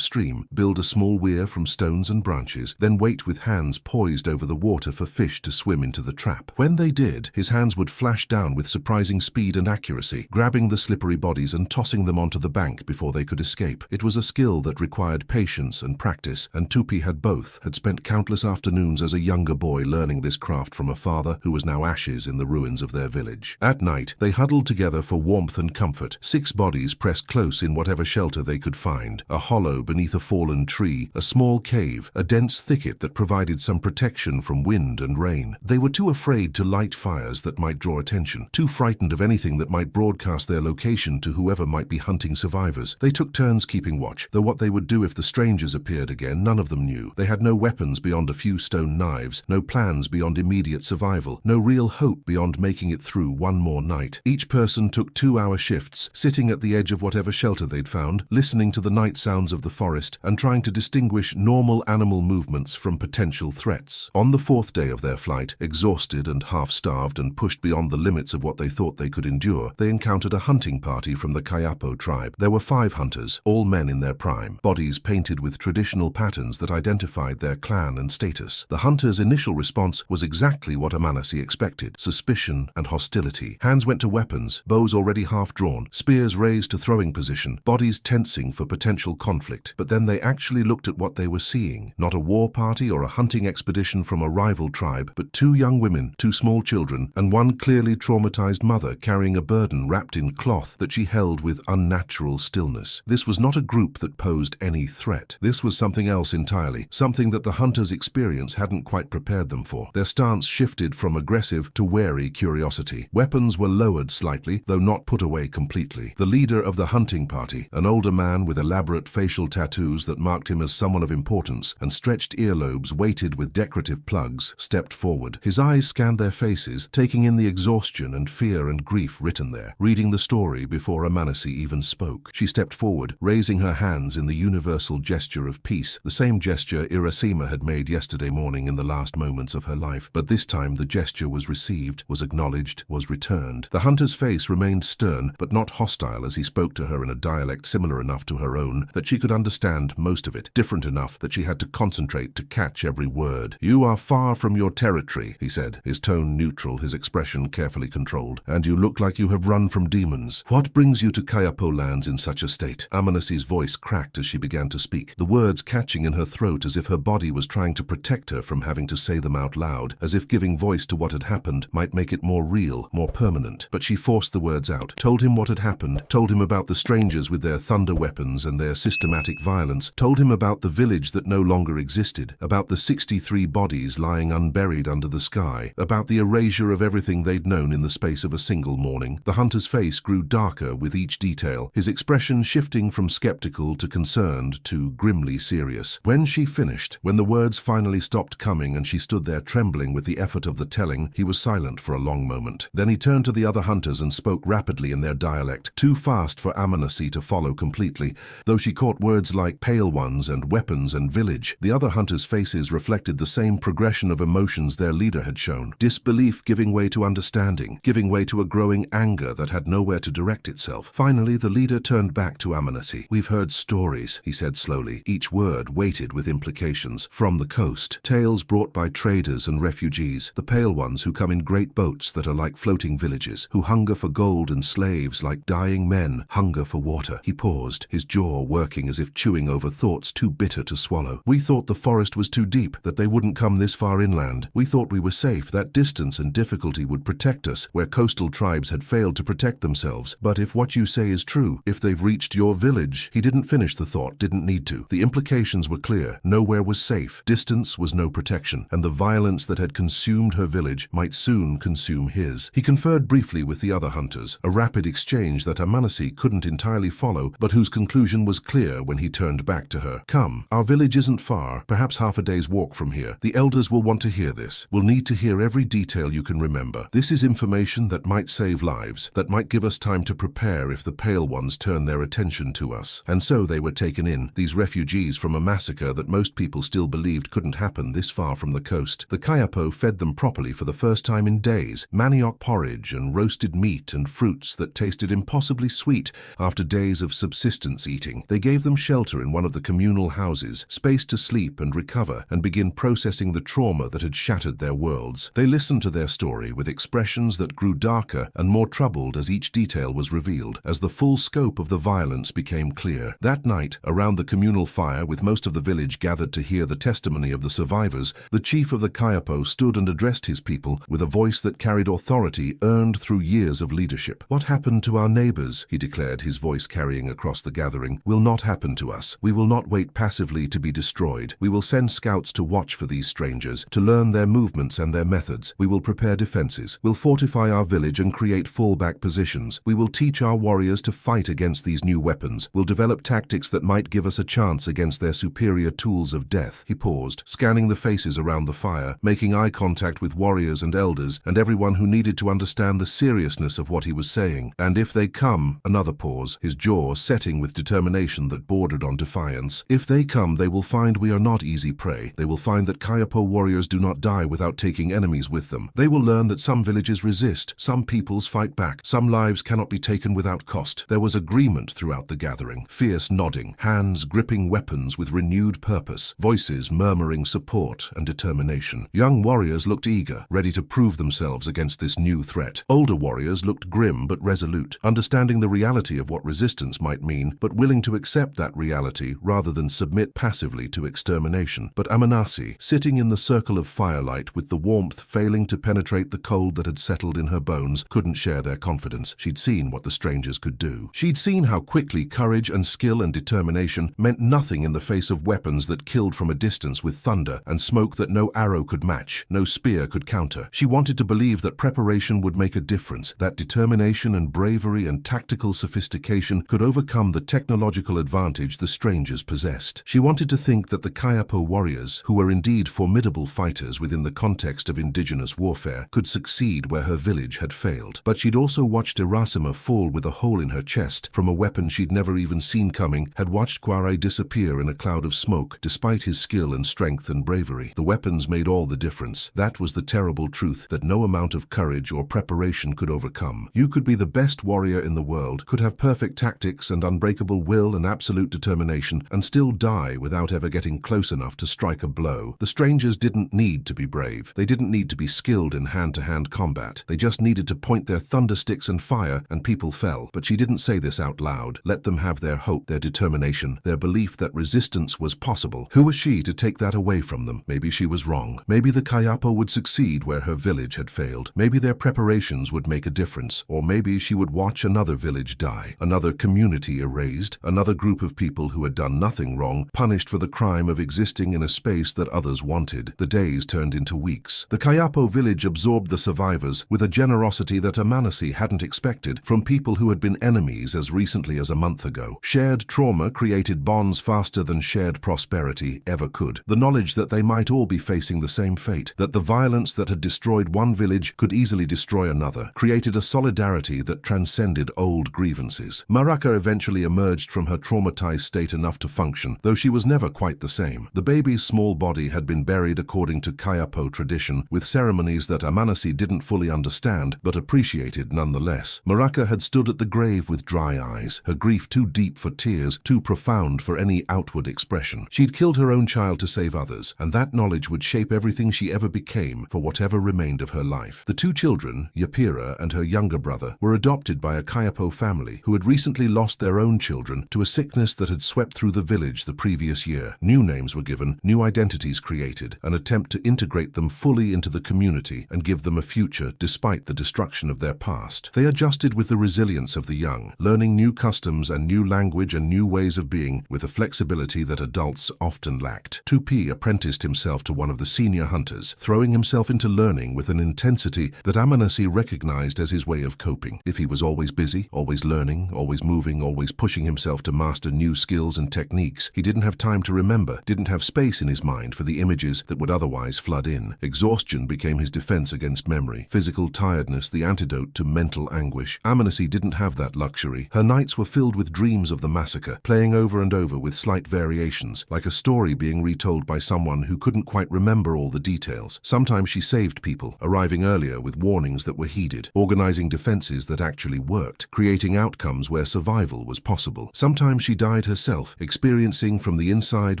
stream, build a small weir from stones and branches, then wait with hands poised over the water for fish to swim into the trap. When they did, his hands would flash down with surprising speed and accuracy, grabbing the slippery bodies and tossing them onto the bank before they could escape. It was a skill that required patience and practice, and Tupi had both, had spent countless afternoons as a younger boy learning this craft from a father who was now ashes in the ruins of their village. At night, they huddled together for warmth and comfort, 6 bodies pressed close in whatever shelter they could find, a hollow beneath a fallen tree, a small cave, a dense thicket that provided some protection from wind and rain. They were too afraid to light fires that might draw attention, too frightened of anything that might broadcast their location to whoever might be hunting survivors. They took turns keeping watch, though what they would do if the strangers appeared again, none of them knew. They had no weapons beyond a few stone knives, no plans beyond immediate survival, no real hope beyond making it through one more night. Each person took 2-hour shifts, sitting at the edge of whatever shelter they'd found, listening to the night sounds of the forest and trying to distinguish normal animal movements from potential threats. On the 4th day of their flight, exhausted and half-starved and pushed beyond the limits of what they thought they could endure, they encountered a hunting party from the Kayapo tribe. There were 5 hunters, all men in their prime, bodies painted with traditional patterns that identified their clan and status. The hunters' initial response was exactly what Amanasi expected: suspicion and hostility. Hands went to weapons, bows already half-drawn, spears raised to throwing position, bodies tensing for potential conflict. But then they actually looked at what they were seeing. Not a war party or a hunting expedition from a rival tribe, but 2 young women, 2 small children, and one clearly traumatized mother carrying a burden wrapped in cloth that she held with unnatural stillness. This was not a group that posed any threat. This was something else entirely, something that the hunters' experience hadn't quite prepared them for. Their stance shifted from aggressive to wary curiosity. Weapons were lowered slightly, though not put away completely. The leader of the hunting party, an older man with elaborate facial tattoos that marked him as someone of importance and stretched earlobes weighted with decorative plugs, stepped forward. His eyes scanned their faces, taking in the exhaustion and fear and grief written there, reading the story before Amanasi even spoke. She stepped forward, raising her hands in the universal gesture of peace, the same gesture Irasima had made yesterday morning in the last moments of her life. But this time the gesture was received, was acknowledged, was returned. The hunter's face remained stern, but not hostile as he spoke to her in a dialect similar enough to her own that she could understand most of it, different enough that she had to concentrate to catch every word. "You are far from your territory," he said, his tone neutral, his expression carefully controlled, "and you look like you have run from demons. What brings you to Kayapo lands in such a state?" Amanasi's voice cracked as she began to speak, the words catching in her throat as if her body was trying to protect her from having to say them out loud, as if giving voice to what had happened might make it more real, more permanent. But she forced the words out, told him what had happened, told him about the strangers with their thunder weapons and their systematic violence, told him about the village that no longer existed, about the 63 bodies lying unburied under the sky, about the erasure of everything they'd known in the space of a single morning. The hunter's face grew darker with each detail, his expression shifting from skeptical to concerned to grimly serious. When she finished, when the words finally stopped coming and she stood there trembling with the effort of the telling, he was silent for a long moment. Then he turned to the other hunters and spoke rapidly in their dialect, too fast for Amanasi to follow completely. Though she caught words like pale ones and weapons and village, the other hunters' faces reflected the same progression of emotions their leader had shown. Disbelief giving way to understanding, giving way to a growing anger that had nowhere to direct itself. Finally, the leader turned back to Amanasi. "We've heard stories," he said slowly, each word weighted with implications. "From the coast, tales brought by traders and refugees, the pale ones who come in great boats that are like floating villages, who hunger for gold and slaves like dying men hunger for water." He paused, his jaw working as if chewing over thoughts too bitter to swallow. We thought the forest was too deep, that they wouldn't come this far inland. We thought we were safe, that distance and difficulty would protect us, where coastal tribes had failed to protect themselves. But if what you say is true, if they've reached your village—" He didn't finish the thought, didn't need to. The implications were clear. Nowhere was safe. Distance was no protection, and the violence that had consumed her village might soon consume his. He conferred briefly with the other hunters, a rapid exchange that Amanasi couldn't entirely follow, but whose conclusion was clear when he turned back to her. "Come, our village isn't far, perhaps half a day's walk from here. The elders will want to hear this. We'll need to hear every detail you can remember. This is information that might save lives, that might give us time to prepare if the Pale Ones turn their attention to us." And so they were taken in, these refugees from a massacre that most people still believed couldn't happen this far from the coast. The Kayapo fed them properly for the first time in days, manioc porridge and roasted meat and fruits that tasted impossibly sweet after days of subsistence eating. They gave them shelter in one of the communal houses, space to sleep and recover and begin processing the trauma that had shattered their worlds. They listened to their story with expressions that grew darker and more troubled as each detail was revealed, as the full scope of the violence became clear. That night, around the communal fire, with most of the village gathered to hear the testimony of the survivors, the chief of the Kayapo stood and addressed his people with a voice that carried authority earned through years of leadership. "What happened to our neighbors," he declared, his voice carrying across the gathering, "will not happen to us. We will not wait passively to be destroyed. We will send scouts to watch for these strangers, to learn their movements and their methods. We will prepare defenses. We'll fortify our village and create fallback positions. We will teach our warriors to fight against these new weapons. We'll develop tactics that might give us a chance against their superior tools of death." He paused, scanning the faces around the fire, making eye contact with warriors and elders and everyone who needed to understand the seriousness of what he was saying. "And if they come," another pause, his jaw setting with determination that bordered on defiance, "if they come, they will find we are not easy prey. They will find that Kayapo warriors do not die without taking enemies with them. They will learn that some villages resist, some peoples fight back, some lives cannot be taken without cost." There was agreement throughout the gathering, fierce nodding, hands gripping weapons with renewed purpose, voices murmuring support and determination. Young warriors looked eager, ready to prove themselves against this new threat. Older warriors looked grim but resolute, understanding the reality of what resistance might mean, but willing to accept that reality rather than submit passively to extermination. But Amanasi, sitting in the circle of firelight with the warmth failing to penetrate the cold that had settled in her bones, couldn't share their confidence. She'd seen what the strangers could do. She'd seen how quickly courage and skill and determination meant nothing in the face of weapons that killed from a distance with thunder and smoke that no arrow could match, no spear could counter. She wanted to believe that preparation would make a difference, that determination and bravery and tactical sophistication could overcome the technological advantage the strangers possessed. She wanted to think that the Kayapo warriors, who were indeed formidable fighters within the context of indigenous warfare, could succeed where her village had failed. But she'd also watched Irasima fall with a hole in her chest from a weapon she'd never even seen coming, had watched Kware disappear in a cloud of smoke, despite his skill and strength and bravery. The weapons made all the difference. That was the terrible truth that no amount of courage or preparation could overcome. You could be the best warrior in the world, could have perfect tactics and unbreakable will and absolute determination, and still die without ever getting close enough to strike a blow. The strangers didn't need to be brave. They didn't need to be skilled in hand-to-hand combat. They just needed to point their thundersticks and fire, and people fell. But she didn't say this out loud. Let them have their hope, their determination, their belief that resistance was possible. Who was she to take that away from them? Maybe she was wrong. Maybe the Kayapo would succeed where her village had failed. Maybe their preparations would make a difference. Or maybe she would watch another village die, another community erased, another group of people who had done nothing wrong punished for the crime of existing in a space that others wanted. The days turned into weeks. The Kayapo village absorbed the survivors with a generosity that Amanasi hadn't expected from people who had been enemies as recently as a month ago. Shared trauma created bonds faster than shared prosperity ever could. The knowledge that they might all be facing the same fate, that the violence that had destroyed one village could easily destroy another, created a solidarity that transcended old grievances. Maraka eventually emerged from her traumatized state enough to function, though she was never quite the same. The baby's small body had been buried according to Kayapo tradition, with ceremonies that Amanasi didn't fully understand, but appreciated nonetheless. Maraka had stood at the grave with dry eyes, her grief too deep for tears, too profound for any outward expression. She'd killed her own child to save others, and that knowledge would shape everything she ever became for whatever remained of her life. The two children, Yapira and her younger brother, were adopted by a Kayapo family who had recently lost their own children to a sickness that had swept through the village the previous previous year. New names were given, new identities created, an attempt to integrate them fully into the community and give them a future despite the destruction of their past. They adjusted with the resilience of the young, learning new customs and new language and new ways of being with a flexibility that adults often lacked. 2P apprenticed himself to one of the senior hunters, throwing himself into learning with an intensity that Amanasi recognized as his way of coping. If he was always busy, always learning, always moving, always pushing himself to master new skills and techniques, he didn't have time to remember, didn't have space in his mind for the images that would otherwise flood in. Exhaustion became his defense against memory, physical tiredness the antidote to mental anguish. Amanasi didn't have that luxury. Her nights were filled with dreams of the massacre, playing over and over with slight variations, like a story being retold by someone who couldn't quite remember all the details. Sometimes she saved people, arriving earlier with warnings that were heeded, organizing defenses that actually worked, creating outcomes where survival was possible. Sometimes she died herself, experiencing from the inside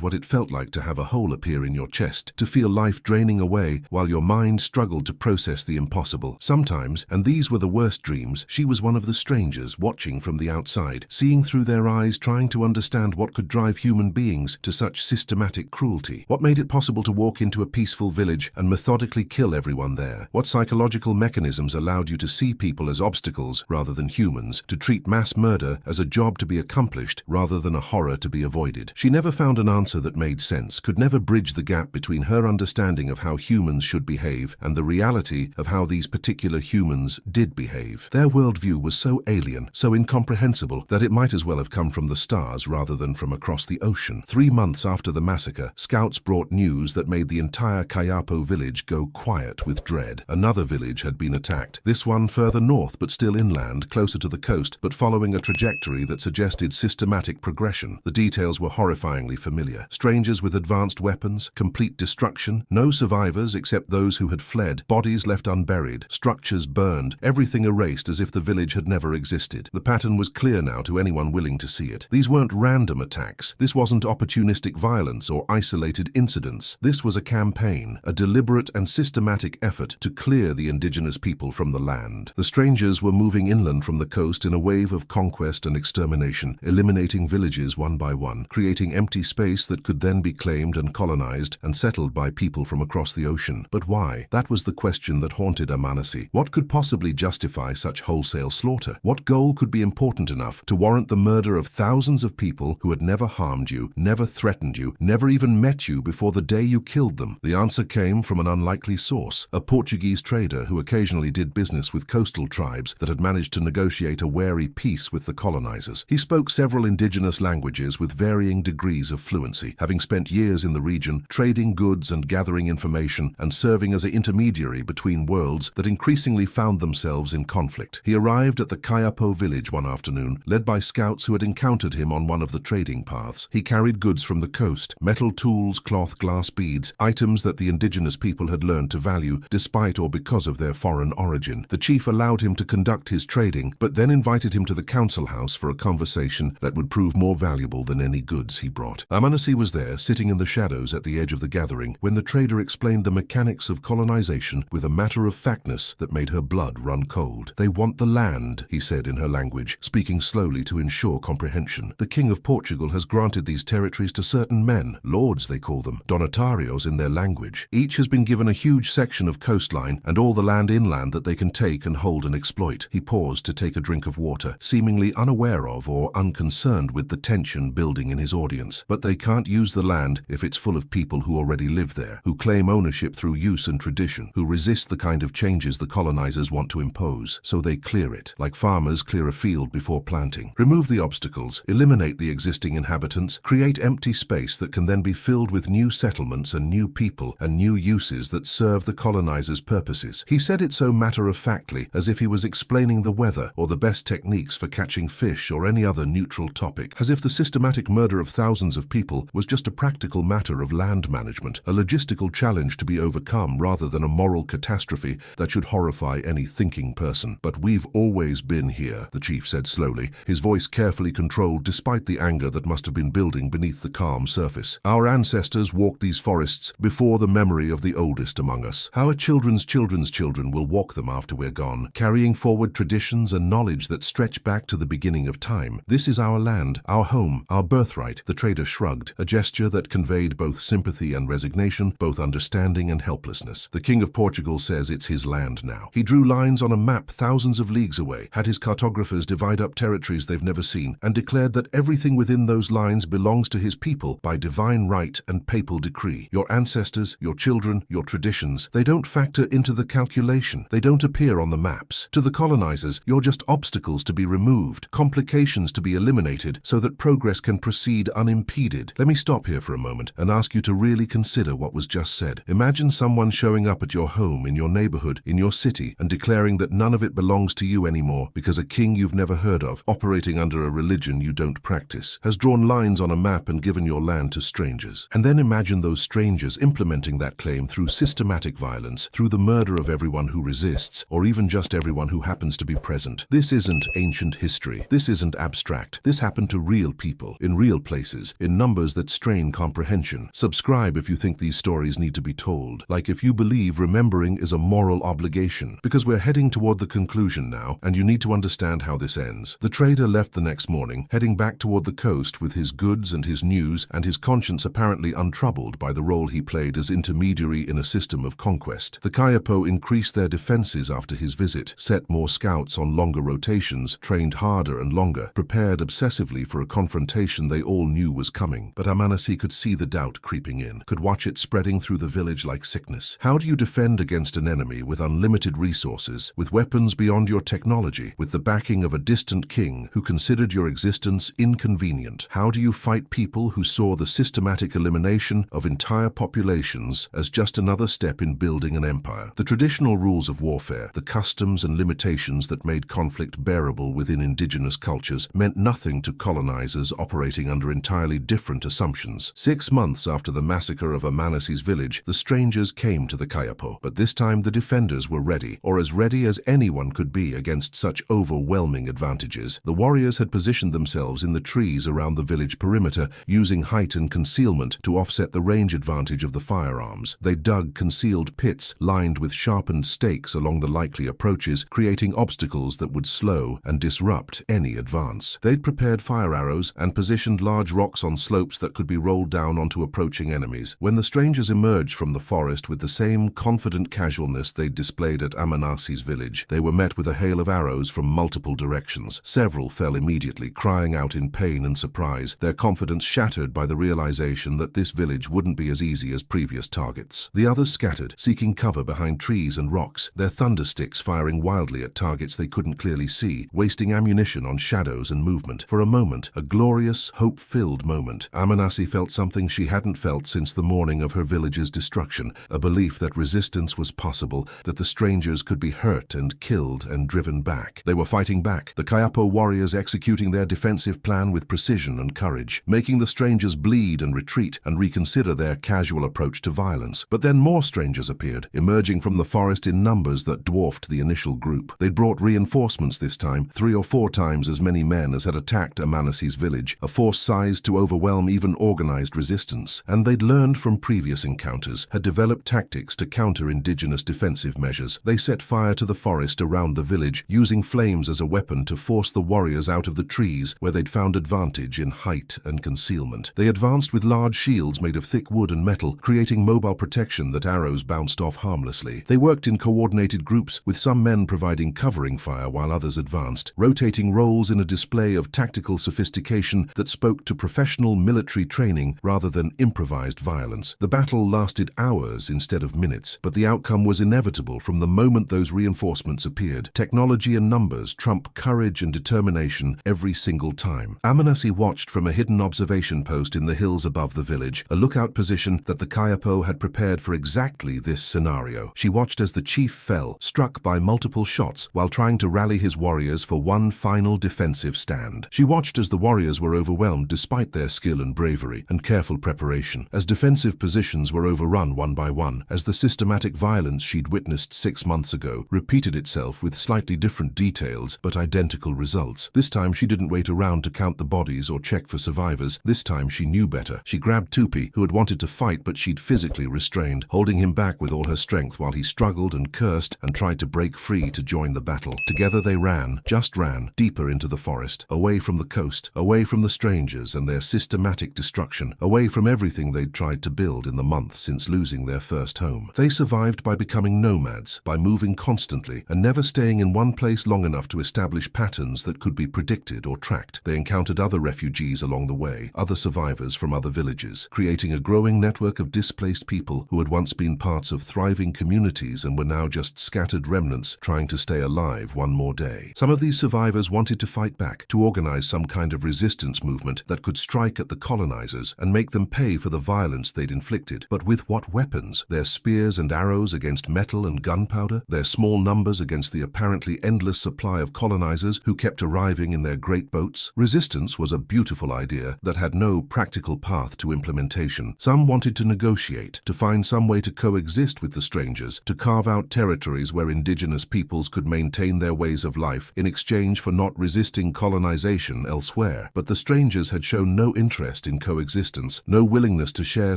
what it felt like to have a hole appear in your chest, to feel life draining away while your mind struggled to process the impossible. Sometimes, and these were the worst dreams, she was one of the strangers watching from the outside, seeing through their eyes, trying to understand what could drive human beings to such systematic cruelty. What made it possible to walk into a peaceful village and methodically kill everyone there? What psychological mechanisms allowed you to see people as obstacles rather than humans, to treat mass murder as a job to be accomplished rather than a horror to be avoided? She never found an answer that made sense, could never bridge the gap between her understanding of how humans should behave and the reality of how these particular humans did behave. Their worldview was so alien, so incomprehensible, that it might as well have come from the stars rather than from across the ocean. 3 months after the massacre, scouts brought news that made the entire Kayapo village go quiet with dread. Another village had been attacked, this one further north but still inland, closer to the coast, but following a trajectory that suggested systematic progression. The details were horrifyingly familiar. Strangers with advanced weapons, complete destruction, no survivors except those who had fled, bodies left unburied, structures burned, everything erased as if the village had never existed. The pattern was clear now to anyone willing to see it. These weren't random attacks. This wasn't opportunistic violence or isolated incidents. This was a campaign, a deliberate and systematic effort to clear the indigenous people from the land. The strangers were moving inland from the coast in a wave of conquest and extermination, eliminating villages one by one, creating empty space that could then be claimed and colonized and settled by people from across the ocean. But why? That was the question that haunted Amanasi. What could possibly justify such wholesale slaughter? What goal could be important enough to warrant the murder of thousands of people who had never harmed you, never threatened you, never even met you before the day you killed them? The answer came from an unlikely source, a Portuguese trader who occasionally did business with coastal tribes that had managed to negotiate a wary peace with the colonizers. He spoke several indigenous languages with varying degrees of fluency, having spent years in the region, trading goods and gathering information and serving as an intermediary between worlds that increasingly found themselves in conflict. He arrived at the Kayapo village one afternoon, led by scouts who had encountered him on one of the trading paths. He carried goods from the coast, metal tools, cloth, glass beads, items that the indigenous people had learned to value despite or because of their foreign origin. The chief allowed him to conduct his trading, but then invited him to the council house for a conversation that would prove more valuable than any goods he brought. Amanasi was there, sitting in the shadows at the edge of the gathering, when the trader explained the mechanics of colonization with a matter-of-factness that made her blood run cold. "They want the land," he said in her language, speaking slowly to ensure comprehension. "The King of Portugal has granted these territories to certain men, lords they call them, donatarios in their language. Each has been given a huge section of coastline and all the land inland that they can take and hold and exploit." He paused to take a drink of water, seemingly unaware of or unconcerned with the tension building in his audience. "But they can't use the land if it's full of people who already live there, who claim ownership through use and tradition, who resist the kind of changes the colonizers want to impose. So they clear it, like farmers clear a field before planting. Remove the obstacles, eliminate the existing inhabitants, create empty space that can then be filled with new settlements and new people and new uses that serve the colonizers' purposes." He said it so matter-of-factly, as if he was explaining the weather or the best techniques for catching fish or any other neutral topic, as if the systematic murder of thousands of people was just a practical matter of land management, a logistical challenge to be overcome rather than a moral catastrophe that should horrify any thinking person. "But we've always been here," the chief said slowly, his voice carefully controlled despite the anger that must have been building beneath the calm surface. "Our ancestors walked these forests before the memory of the oldest among us. Our children's children's children will walk them after we're gone, carrying forward traditions and knowledge that stretch back to the beginning of time. This is our land, our home, our birthright." The trader shrugged, a gesture that conveyed both sympathy and resignation, both understanding and helplessness. The King of Portugal says it's his land now. He drew lines on a map thousands of leagues away, had his cartographers divide up territories they've never seen, and declared that everything within those lines belongs to his people by divine right and papal decree. Your ancestors, your children, your traditions, they don't factor into the calculation. They don't appear on the maps. To the colonizers, you're just obstacles to be removed, complications to be eliminated so that progress can proceed unimpeded. Let me stop here for a moment and ask you to really consider what was just said. Imagine someone showing up at your home, in your neighborhood, in your city, and declaring that none of it belongs to you anymore because a king you've never heard of, operating under a religion you don't practice, has drawn lines on a map and given your land to strangers. And then imagine those strangers implementing that claim through systematic violence, through the murder of everyone who resists, or even just everyone who happens to be present. This isn't ancient history. This isn't abstract. This happened to real people, in real places, in numbers that strain comprehension. Subscribe if you think these stories need to be told. Like if you believe remembering is a moral obligation. Because we're heading toward the conclusion now, and you need to understand how this ends. The trader left the next morning, heading back toward the coast with his goods and his news, and his conscience apparently untroubled by the role he played as intermediary in a system of conquest. The Kayapo increased their defenses after his visit, set more scouts on longer rotations, trained harder and longer, prepared obsessively for a confrontation they all knew was coming. But Amanassi could see the doubt creeping in, could watch it spreading through the village like sickness. How do you defend against an enemy with unlimited resources, with weapons beyond your technology, with the backing of a distant king who considered your existence inconvenient? How do you fight people who saw the systematic elimination of entire populations as just another step in building an empire? The traditional rules of warfare, the customs and limitations that made conflict bearable within indigenous cultures, meant nothing to colonizers operating under entirely different assumptions. 6 months after the massacre of Amanassi's village, the strangers came to the Kayapo, but this time the defenders were ready, or as ready as anyone could be against such overwhelming advantages. The warriors had positioned themselves in the trees around the village perimeter, using height and concealment to offset the range advantage of the firearms. They dug concealed pits lined with sharpened stakes along the likely approaches, creating obstacles that would slow and disrupt any advance. They'd prepared fire arrows and positioned large rocks on slopes that could be rolled down onto approaching enemies. When the strangers emerged from the forest with the same confident casualness they'd displayed at Amanassi's village, they were met with a hail of arrows from multiple directions. Several fell immediately, crying out in pain and surprise, their confidence shattered by the realization that this village wouldn't be as easy as previous targets. The others scattered, seeking cover behind trees and rocks, their thunder sticks firing wildly at targets they couldn't clearly see, wasting ammunition on shadows and movement. For a moment, a glorious, hope-filled moment, Amanassi felt something she hadn't felt since the morning of her village's destruction, a belief that resistance was possible, that the strangers could be hurt and killed and driven back. They were fighting back, the Kayapo warriors executing their defensive plan with precision and courage, making the strangers bleed and retreat and reconsider their casual approach to violence. But then more strangers appeared, emerging from the forest in numbers that dwarfed the initial group. They'd brought reinforcements this time, 3 or 4 times as many men as had attacked Amanassi's village, a force sized to overwhelm even organized resistance. And they'd learned from previous encounters, had developed tactics to counter indigenous defensive measures. They set fire to the forest around the village, using flames as a weapon to force the warriors out of the trees where they'd found advantage in height and concealment. They advanced with large shields made of thick wood and metal, creating mobile protection that arrows bounced off harmlessly. They worked in coordinated groups, with some men providing covering fire while others advanced, rotating roles in a display of tactical sophistication that spoke to professional military training rather than improvised violence. The battle lasted hours instead of minutes, but the outcome was inevitable from the moment those reinforcements appeared. Technology and numbers trump courage and determination every single time. Amanassi watched from a hidden observation post in the hills above the village, a lookout position that the Kayapo had prepared for exactly this scenario. She watched as the chief fell, struck by multiple shots, while trying to rally his warriors for one final defensive stand. She watched as the warriors were overwhelmed despite their skill and bravery and careful preparation, as defensive positions were overrun one by one, as the systematic violence she'd witnessed 6 months ago repeated itself with slightly different details but identical results. This time she didn't wait around to count the bodies or check for survivors. This time she knew better. She grabbed Tupi, who had wanted to fight but she'd physically restrained, holding him back with all her strength while he struggled and cursed and tried to break free to join the battle. Together they ran, just ran, deeper into the forest, away from the coast, away from the strangers and their their systematic destruction, away from everything they'd tried to build in the months since losing their first home. They survived by becoming nomads, by moving constantly and never staying in one place long enough to establish patterns that could be predicted or tracked. They encountered other refugees along the way, other survivors from other villages, creating a growing network of displaced people who had once been parts of thriving communities and were now just scattered remnants trying to stay alive one more day. Some of these survivors wanted to fight back, to organize some kind of resistance movement that could strike at the colonizers and make them pay for the violence they'd inflicted. But with what weapons? Their spears and arrows against metal and gunpowder? Their small numbers against the apparently endless supply of colonizers who kept arriving in their great boats? Resistance was a beautiful idea that had no practical path to implementation. Some wanted to negotiate, to find some way to coexist with the strangers, to carve out territories where indigenous peoples could maintain their ways of life in exchange for not resisting colonization elsewhere. But the strangers had shown no interest in coexistence, no willingness to share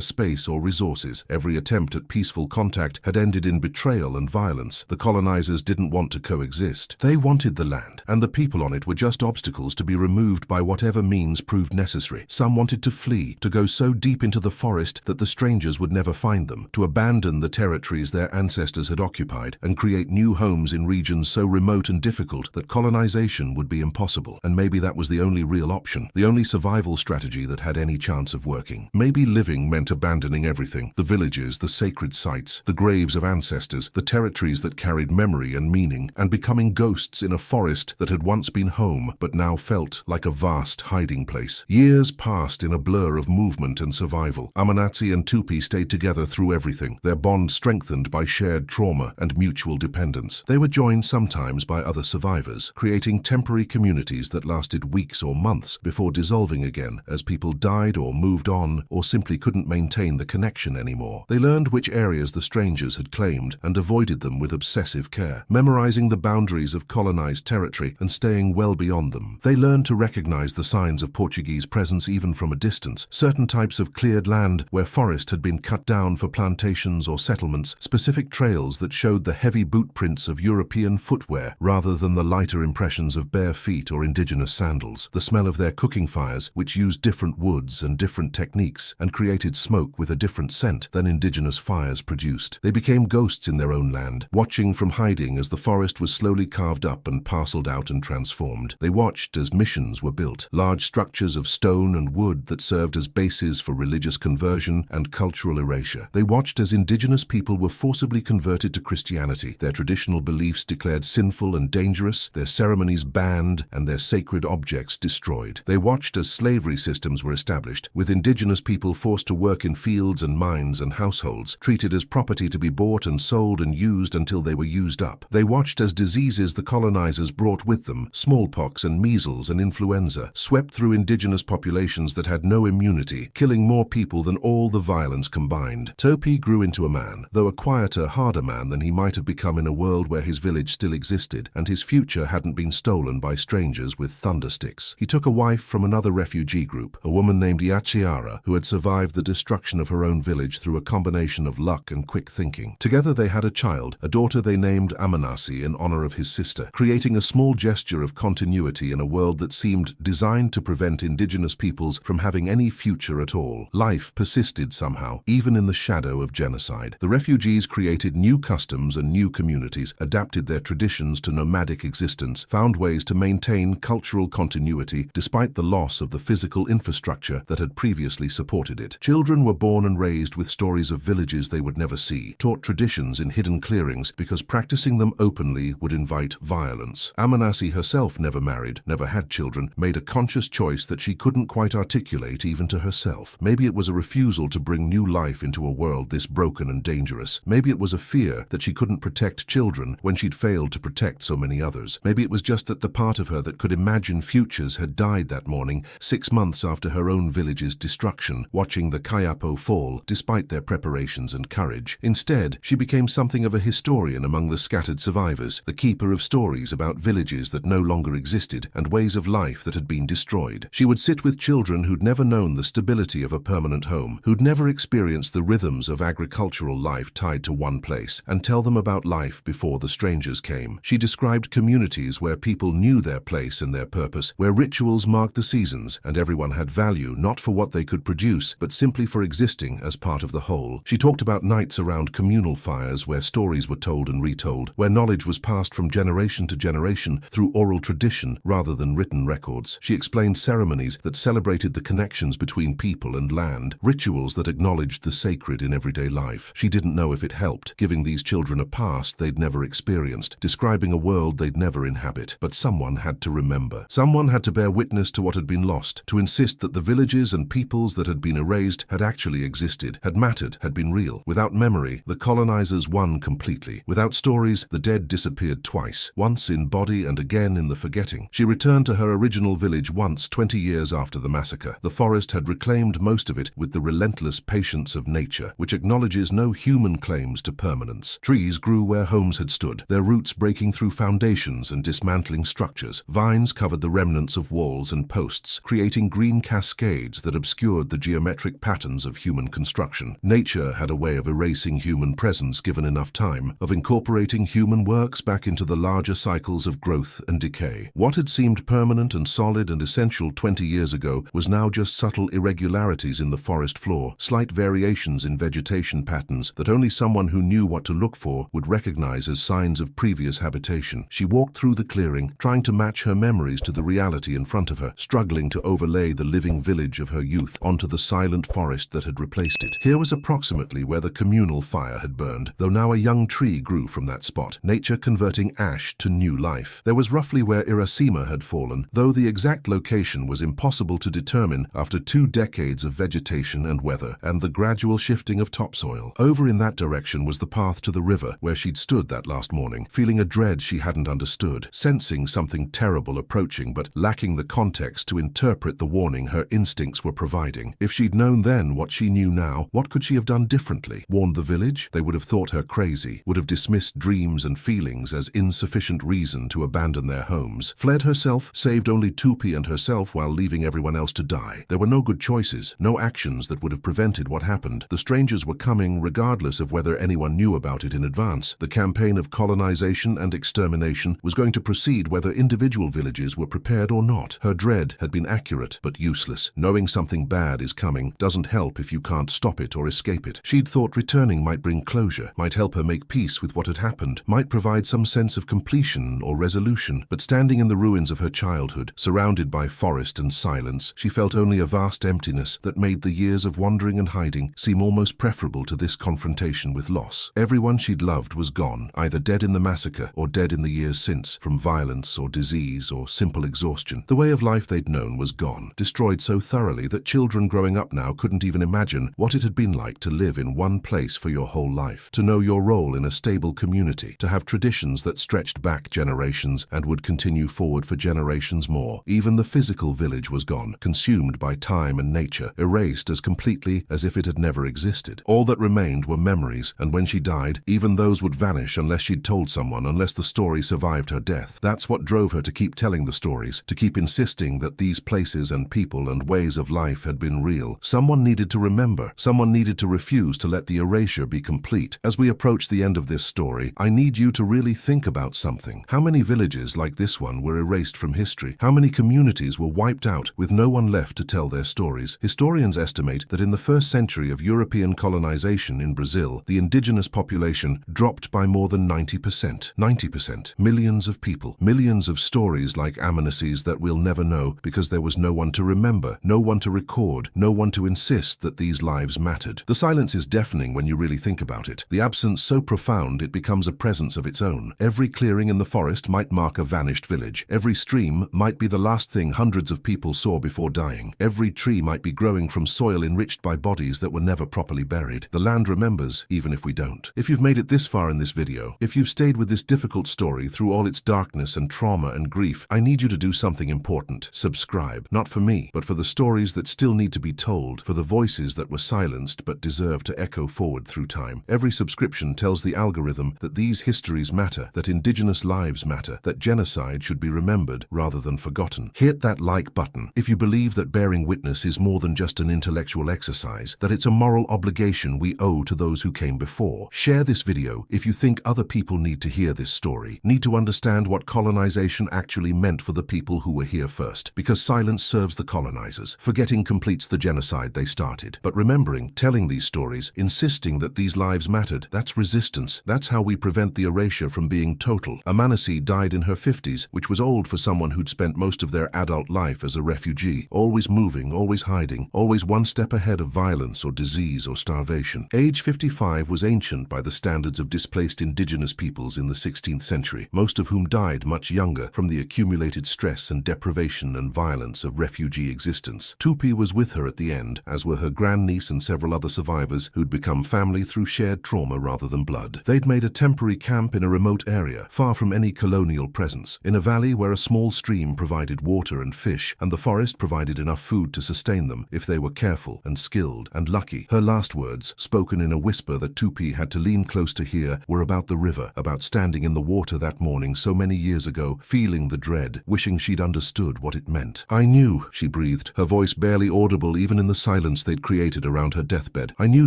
space or resources. Every attempt at peaceful contact had ended in betrayal and violence. The colonizers didn't want to coexist. They wanted the land, and the people on it were just obstacles to be removed by whatever means proved necessary. Some wanted to flee, to go so deep into the forest that the strangers would never find them, to abandon the territories their ancestors had occupied and create new homes in regions so remote and difficult that colonization would be impossible. And maybe that was the only real option, the only survival strategy that had any chance of working. Maybe living meant abandoning everything: the villages, the sacred sites, the graves of ancestors, the territories that carried memory and meaning, and becoming ghosts in a forest that had once been home but now felt like a vast hiding place. Years passed in a blur of movement and survival. Amanatsi and Tupi stayed together through everything, their bond strengthened by shared trauma and mutual dependence. They were joined sometimes by other survivors, creating temporary communities that lasted weeks or months before dissolving again as people died or moved on or simply couldn't maintain the connection anymore. They learned which areas the strangers had claimed and avoided them with obsessive care, memorizing the boundaries of colonized territory and staying well beyond them. They learned to recognize the signs of Portuguese presence even from a distance, certain types of cleared land where forest had been cut down for plantations or settlements, specific trails that showed the heavy boot prints of European footwear rather than the lighter impressions of bare feet or indigenous sandals, the smell of their cooking fires, which used different woods and different techniques and created smoke with a different scent than indigenous fires produced. They became ghosts in their own land, watching from hiding as the forest was slowly carved up and parceled out and transformed. They watched as missions were built, large structures of stone and wood that served as bases for religious conversion and cultural erasure. They watched as indigenous people were forcibly converted to Christianity, their traditional beliefs declared sinful and dangerous, their ceremonies banned, and their sacred objects destroyed. They watched as slavery systems were established, with indigenous people forced to work in fields and mines and households, treated as property to be bought and sold and used until they were used up. They watched as diseases the colonizers brought with them, smallpox and measles and influenza, swept through indigenous populations that had no immunity, killing more people than all the violence combined. Topi grew into a man, though a quieter, harder man than he might have become in a world where his village still existed and his future hadn't been stolen by strangers with thundersticks. He took a wife from another refugee group, a woman named Yachiara, who had survived the destruction of her own village through a combination of luck and quick thinking. Together they had a child, a daughter they named Amanasi in honor of his sister, creating a small gesture of continuity in a world that seemed designed to prevent indigenous peoples from having any future at all. Life persisted somehow, even in the shadow of genocide. The refugees created new customs and new communities, adapted their traditions to nomadic existence, found ways to maintain cultural continuity despite the loss of the physical infrastructure that had previously supported it. Children were born and raised with stories of villages they would never see, taught traditions in hidden clearings because practicing them openly would invite violence. Amanasi herself never married, never had children, made a conscious choice that she couldn't quite articulate even to herself. Maybe it was a refusal to bring new life into a world this broken and dangerous. Maybe it was a fear that she couldn't protect children when she'd failed to protect so many others. Maybe it was just that the part of her that could imagine futures had died that morning, 6 months after her own village's destruction, watching the Kayapo fall despite their preparations and courage. Instead, she became something of a historian among the scattered survivors, the keeper of stories about villages that no longer existed and ways of life that had been destroyed. She would sit with children who'd never known the stability of a permanent home, who'd never experienced the rhythms of agricultural life tied to one place, and tell them about life before the strangers came. She described communities where people knew their place and their purpose, where rituals marked the seasons, and every everyone had value, not for what they could produce, but simply for existing as part of the whole. She talked about nights around communal fires where stories were told and retold, where knowledge was passed from generation to generation through oral tradition rather than written records. She explained ceremonies that celebrated the connections between people and land, rituals that acknowledged the sacred in everyday life. She didn't know if it helped, giving these children a past they'd never experienced, describing a world they'd never inhabit. But someone had to remember. Someone had to bear witness to what had been lost, to insist that the villages and peoples that had been erased had actually existed, had mattered, had been real. Without memory, the colonizers won completely. Without stories, the dead disappeared twice, once in body and again in the forgetting. She returned to her original village once, 20 years after the massacre. The forest had reclaimed most of it with the relentless patience of nature, which acknowledges no human claims to permanence. Trees grew where homes had stood, their roots breaking through foundations and dismantling structures. Vines covered the remnants of walls and posts, creating green cascades that obscured the geometric patterns of human construction. Nature had a way of erasing human presence given enough time, of incorporating human works back into the larger cycles of growth and decay. What had seemed permanent and solid and essential 20 years ago was now just subtle irregularities in the forest floor, slight variations in vegetation patterns that only someone who knew what to look for would recognize as signs of previous habitation. She walked through the clearing, trying to match her memories to the reality in front of her, struggling to overlay the living village of her youth onto the silent forest that had replaced it. Here was approximately where the communal fire had burned, though now a young tree grew from that spot, nature converting ash to new life. There was roughly where Irasima had fallen, though the exact location was impossible to determine after 2 decades of vegetation and weather, and the gradual shifting of topsoil. Over in that direction was the path to the river, where she'd stood that last morning, feeling a dread she hadn't understood, sensing something terrible approaching but lacking the context to interpret the warning her instincts were providing. If she'd known then what she knew now, what could she have done differently? Warned the village? They would have thought her crazy, would have dismissed dreams and feelings as insufficient reason to abandon their homes. Fled herself, saved only Tupi and herself while leaving everyone else to die. There were no good choices, no actions that would have prevented what happened. The strangers were coming regardless of whether anyone knew about it in advance. The campaign of colonization and extermination was going to proceed whether individual villages were prepared or not. Her dread had been accurate but useless. Knowing something bad is coming doesn't help if you can't stop it or escape it. She'd thought returning might bring closure, might help her make peace with what had happened, might provide some sense of completion or resolution. But standing in the ruins of her childhood, surrounded by forest and silence, she felt only a vast emptiness that made the years of wandering and hiding seem almost preferable to this confrontation with loss. Everyone she'd loved was gone, either dead in the massacre or dead in the years since, from violence or disease or simple exhaustion. The way of life they'd known was gone, destroyed so thoroughly that children growing up now couldn't even imagine what it had been like to live in one place for your whole life, to know your role in a stable community, to have traditions that stretched back generations and would continue forward for generations more. Even the physical village was gone, consumed by time and nature, erased as completely as if it had never existed. All that remained were memories, and when she died, even those would vanish unless she'd told someone, unless the story survived her death. That's what drove her to keep telling the stories, to keep insisting that these places and people and ways of life had been real. Someone needed to remember. Someone needed to refuse to let the erasure be complete. As we approach the end of this story, I need you to really think about something. How many villages like this one were erased from history? How many communities were wiped out with no one left to tell their stories? Historians estimate that in the first century of European colonization in Brazil, the indigenous population dropped by more than 90%. 90%. Millions of people. Millions of stories like amnesties that we'll never know because there was no one to remember, no one to record, no one to insist that these lives mattered. The silence is deafening when you really think about it. The absence so profound it becomes a presence of its own. Every clearing in the forest might mark a vanished village. Every stream might be the last thing hundreds of people saw before dying. Every tree might be growing from soil enriched by bodies that were never properly buried. The land remembers, even if we don't. If you've made it this far in this video, if you've stayed with this difficult story through all its darkness and trauma and grief, I need you to do something important. Subscribe. Not for me, but for the stories that still need to be told, for the voices that were silenced but deserve to echo forward through time. Every subscription tells the algorithm that these histories matter, that indigenous lives matter, that genocide should be remembered rather than forgotten. Hit that like button if you believe that bearing witness is more than just an intellectual exercise, that it's a moral obligation we owe to those who came before. Share this video if you think other people need to hear this story, need to understand what colonization actually meant for the people who were here first, because silence serves the colonizers. Forgetting completes the genocide they started. But remembering, telling these stories, insisting that these lives mattered, that's resistance. That's how we prevent the erasure from being total. Amanasi died in her 50s, which was old for someone who'd spent most of their adult life as a refugee, always moving, always hiding, always one step ahead of violence or disease or starvation. Age 55 was ancient by the standards of displaced indigenous peoples in the 16th century, most of whom died much younger from the accumulated stress and deprivation and violence of refugee existence. Tupi was with her at the end, as were her grandniece and several other survivors who'd become family through shared trauma rather than blood. They'd made a temporary camp in a remote area, far from any colonial presence, in a valley where a small stream provided water and fish, and the forest provided enough food to sustain them if they were careful and skilled and lucky. Her last words, spoken in a whisper that Tupi had to lean close to hear, were about the river, about standing in the water that morning so many years ago, feeling the dread, wishing she'd understood what it meant. "I knew," she breathed, her voice barely audible even in the silence they'd created around her deathbed. "I knew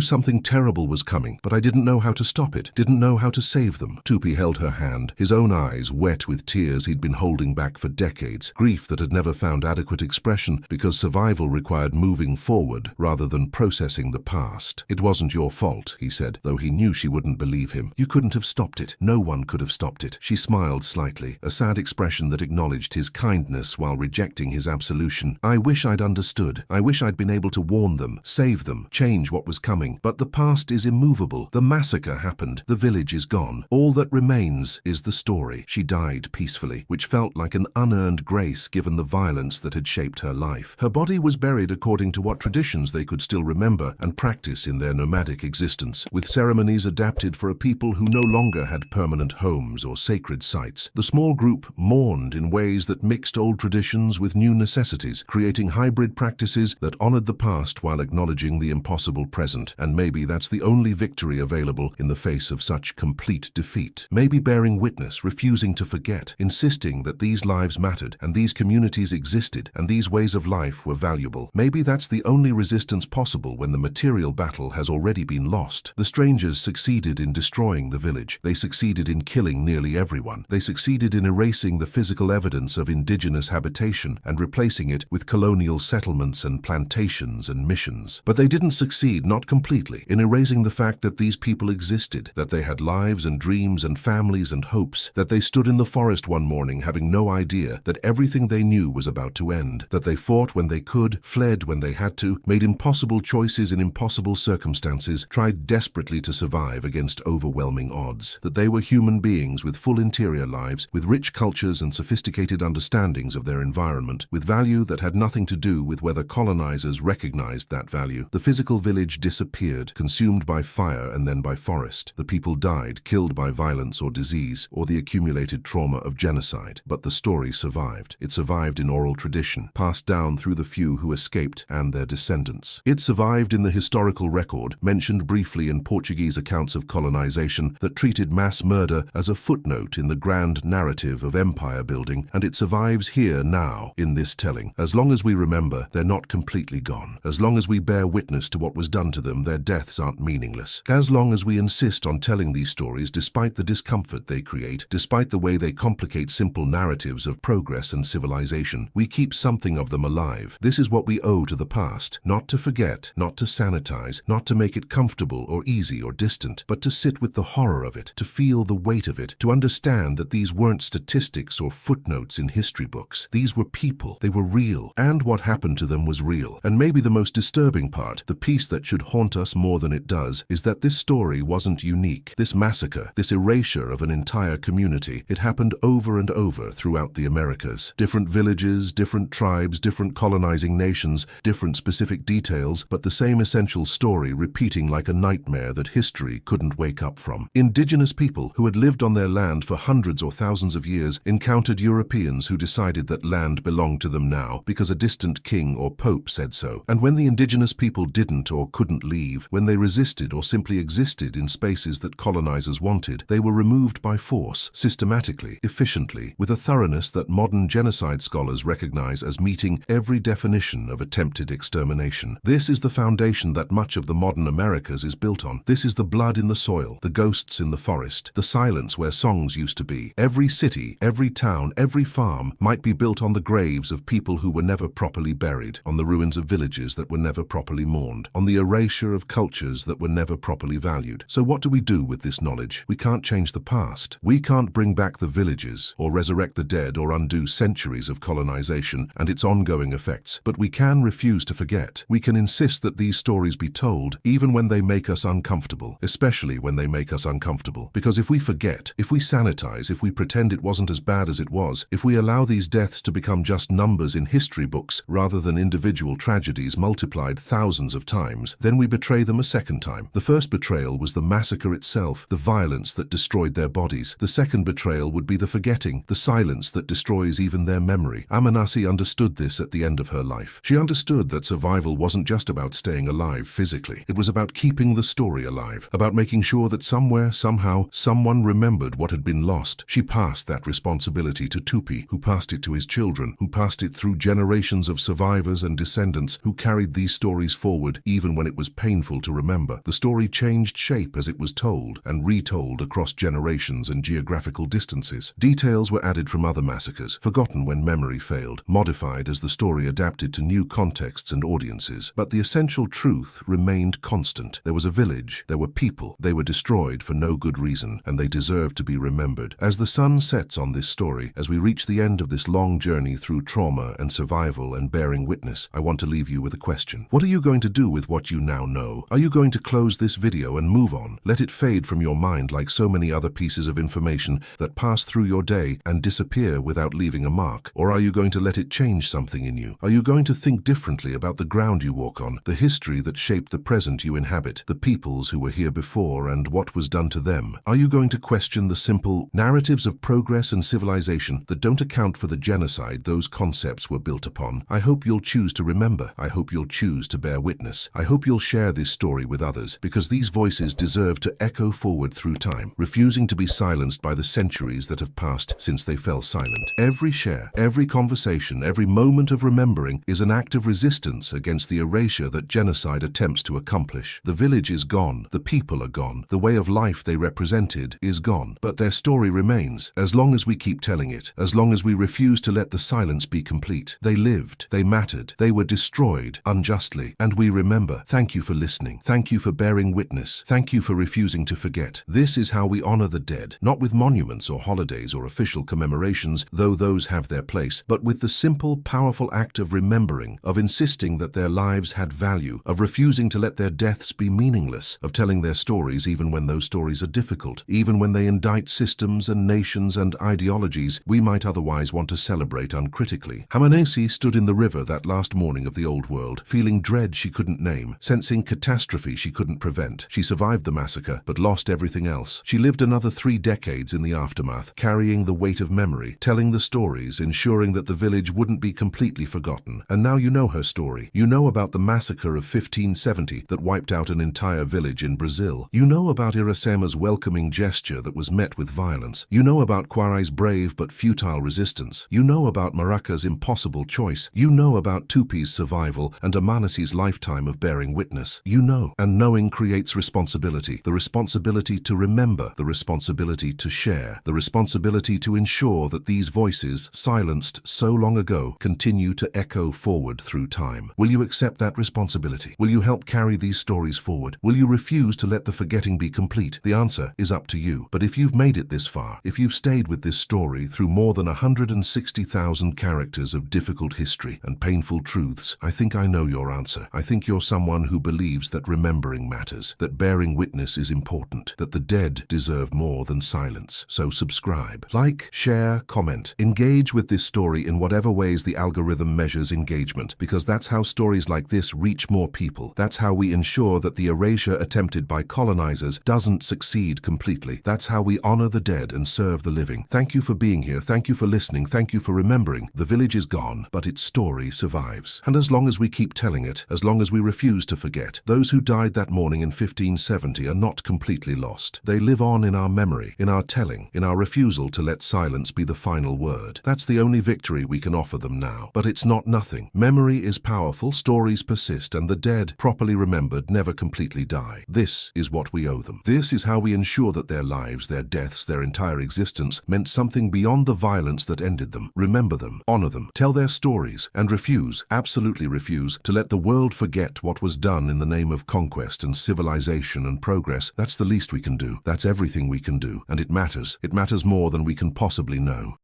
something terrible was coming, but I didn't know how to stop it, didn't know how to save them." Tupi held her hand, his own eyes wet with tears he'd been holding back for decades, grief that had never found adequate expression because survival required moving forward rather than processing the past. "It wasn't your fault," he said, though he knew she wouldn't believe him. "You couldn't have stopped it. No one could have stopped it." She smiled slightly, a sad expression that acknowledged his kindness while rejecting his absolution. "I wish I'd understood. I wish I'd been able to warn them, save them, change what was coming. But the past is immovable. The massacre happened. The village is gone. All that remains is the story." She died peacefully, which felt like an unearned grace given the violence that had shaped her life. Her body was buried according to what traditions they could still remember and practice in their nomadic existence, with ceremonies adapted for a people who no longer had permanent homes or sacred sites. The small group mourned in ways that mixed old traditions with new necessities, creating hybrid practices that honored the past while acknowledging the impossible present. And maybe that's the only victory available in the face of such complete defeat. Maybe bearing witness, refusing to forget, insisting that these lives mattered and these communities existed and these ways of life were valuable. Maybe that's the only resistance possible when the material battle has already been lost. The strangers succeeded in destroying the village. They succeeded in killing nearly everyone. They succeeded in erasing the physical evidence of indigenous habitation and replacing it with colonial settlements and plantations and missions. But they didn't succeed, not completely, in erasing the fact that these people existed, that they had lives and dreams and families and hopes, that they stood in the forest one morning having no idea that everything they knew was about to end, that they fought when they could, fled when they had to, made impossible choices in impossible circumstances, tried desperately to survive against overwhelming odds, that they were human beings with full interior lives, with rich cultures and sophisticated understandings of their environment, with value that had nothing to do with whether colonizers recognized that value. The physical village disappeared, consumed by fire and then by forest. The people died, killed by violence or disease, or the accumulated trauma of genocide. But the story survived. It survived in oral tradition, passed down through the few who escaped and their descendants. It survived in the historical record, mentioned briefly in Portuguese accounts of colonization that treated mass murder as a footnote in the grand narrative of empire building, and it survives here now in this telling. As long as we remember, they're not completely gone. As long as we bear witness to what was done to them, their deaths aren't meaningless. As long as we insist on telling these stories despite the discomfort they create, despite the way they complicate simple narratives of progress and civilization, we keep something of them alive. This is what we owe to the past, not to forget, not to sanitize, not to make it comfortable or easy or distant, but to sit with the horror of it, to feel the weight of it, to understand that these weren't statistics or footnotes in history books. These were people. They were real. And what happened to them was real. And maybe the most disturbing part, the piece that should haunt us more than it does, is that this story wasn't unique. This massacre, this erasure of an entire community, it happened over and over throughout the Americas. Different villages, different tribes, different colonizing nations, different specific details, but the same essential story repeating like a nightmare that history couldn't wake up from. Indigenous people who had lived on their land for hundreds or thousands of years encountered Europeans who decided that land belonged to them now because a distant king or pope said so. And when the indigenous people didn't or couldn't leave, when they resisted or simply existed in spaces that colonizers wanted, they were removed by force, systematically, efficiently, with a thoroughness that modern genocide scholars recognize as meeting every definition of attempted extermination. This is the foundation that much of the modern Americas is built on. This is the blood in the soil, the ghosts in the forest, the silence where songs used to be. Every city, every town, every farm might be built on the graves of people people who were never properly buried, on the ruins of villages that were never properly mourned, on the erasure of cultures that were never properly valued. So what do we do with this knowledge? We can't change the past. We can't bring back the villages, or resurrect the dead, or undo centuries of colonization and its ongoing effects. But we can refuse to forget. We can insist that these stories be told, even when they make us uncomfortable, especially when they make us uncomfortable. Because if we forget, if we sanitize, if we pretend it wasn't as bad as it was, if we allow these deaths to become just numbers in history books rather than individual tragedies multiplied thousands of times, then we betray them a second time. The first betrayal was the massacre itself, the violence that destroyed their bodies. The second betrayal would be the forgetting, the silence that destroys even their memory. Amanasi understood this at the end of her life. She understood that survival wasn't just about staying alive physically. It was about keeping the story alive, about making sure that somewhere, somehow, someone remembered what had been lost. She passed that responsibility to Tupi, who passed it to his children, who passed it through generations of survivors and descendants who carried these stories forward even when it was painful to remember. The story changed shape as it was told and retold across generations and geographical distances. Details were added from other massacres, forgotten when memory failed, modified as the story adapted to new contexts and audiences. But the essential truth remained constant. There was a village, there were people, they were destroyed for no good reason, and they deserved to be remembered. As the sun sets on this story, as we reach the end of this long journey through trauma and survival and bearing witness, I want to leave you with a question. What are you going to do with what you now know? Are you going to close this video and move on? Let it fade from your mind like so many other pieces of information that pass through your day and disappear without leaving a mark? Or are you going to let it change something in you? Are you going to think differently about the ground you walk on, the history that shaped the present you inhabit, the peoples who were here before and what was done to them? Are you going to question the simple narratives of progress and civilization that don't account for the genocide those concepts were built upon? I hope you'll choose to remember. I hope you'll choose to bear witness. I hope you'll share this story with others, because these voices deserve to echo forward through time, refusing to be silenced by the centuries that have passed since they fell silent. Every share, every conversation, every moment of remembering is an act of resistance against the erasure that genocide attempts to accomplish. The village is gone. The people are gone. The way of life they represented is gone. But their story remains, as long as we keep telling it, as long as we refuse to let the silence be complete. They lived. They mattered. They were destroyed unjustly. And we remember. Thank you for listening. Thank you for bearing witness. Thank you for refusing to forget. This is how we honor the dead, not with monuments or holidays or official commemorations, though those have their place, but with the simple, powerful act of remembering, of insisting that their lives had value, of refusing to let their deaths be meaningless, of telling their stories even when those stories are difficult, even when they indict systems and nations and ideologies we might otherwise want to celebrate uncritically. Hamanesi stood in the river that last morning of the old world, feeling dread she couldn't name, sensing catastrophe she couldn't prevent. She survived the massacre, but lost everything else. She lived another 3 decades in the aftermath, carrying the weight of memory, telling the stories, ensuring that the village wouldn't be completely forgotten. And now you know her story. You know about the massacre of 1570 that wiped out an entire village in Brazil. You know about Iracema's welcoming gesture that was met with violence. You know about Quarai's brave but futile resistance. You know about Maraka's impossible choice. You know about Tupi's survival and Amanasi's lifetime of bearing witness. You know. And knowing creates responsibility. The responsibility to remember, the responsibility to share, the responsibility to ensure that these voices, silenced so long ago, continue to echo forward through time. Will you accept that responsibility? Will you help carry these stories forward? Will you refuse to let the forgetting be complete? The answer is up to you. But if you've made it this far, if you've stayed with this story through more than 160,000 characters of difficult history and painful truths, I think I know your answer. I think you're someone who believes that remembering matters, that bearing witness is important, that the dead deserve more than silence. So subscribe, like, share, comment, engage with this story in whatever ways the algorithm measures engagement, because that's how stories like this reach more people. That's how we ensure that the erasure attempted by colonizers doesn't succeed completely. That's how we honor the dead and serve the living. Thank you for being here. Thank you for listening. Thank you for remembering. The village is gone, but its story survives. And as long as we keep telling it, as long as we refuse to forget, those who died that morning in 1570 are not completely lost. They live on in our memory, in our telling, in our refusal to let silence be the final word. That's the only victory we can offer them now. But it's not nothing. Memory is powerful, stories persist, and the dead, properly remembered, never completely die. This is what we owe them. This is how we ensure that their lives, their deaths, their entire existence meant something beyond the violence that ended them. Remember them, honor them, Tell their stories and refuse, absolutely refuse, to let the world forget what was done in the name of conquest and civilization and progress. That's the least we can do. That's everything we can do. And it matters. It matters more than we can possibly know.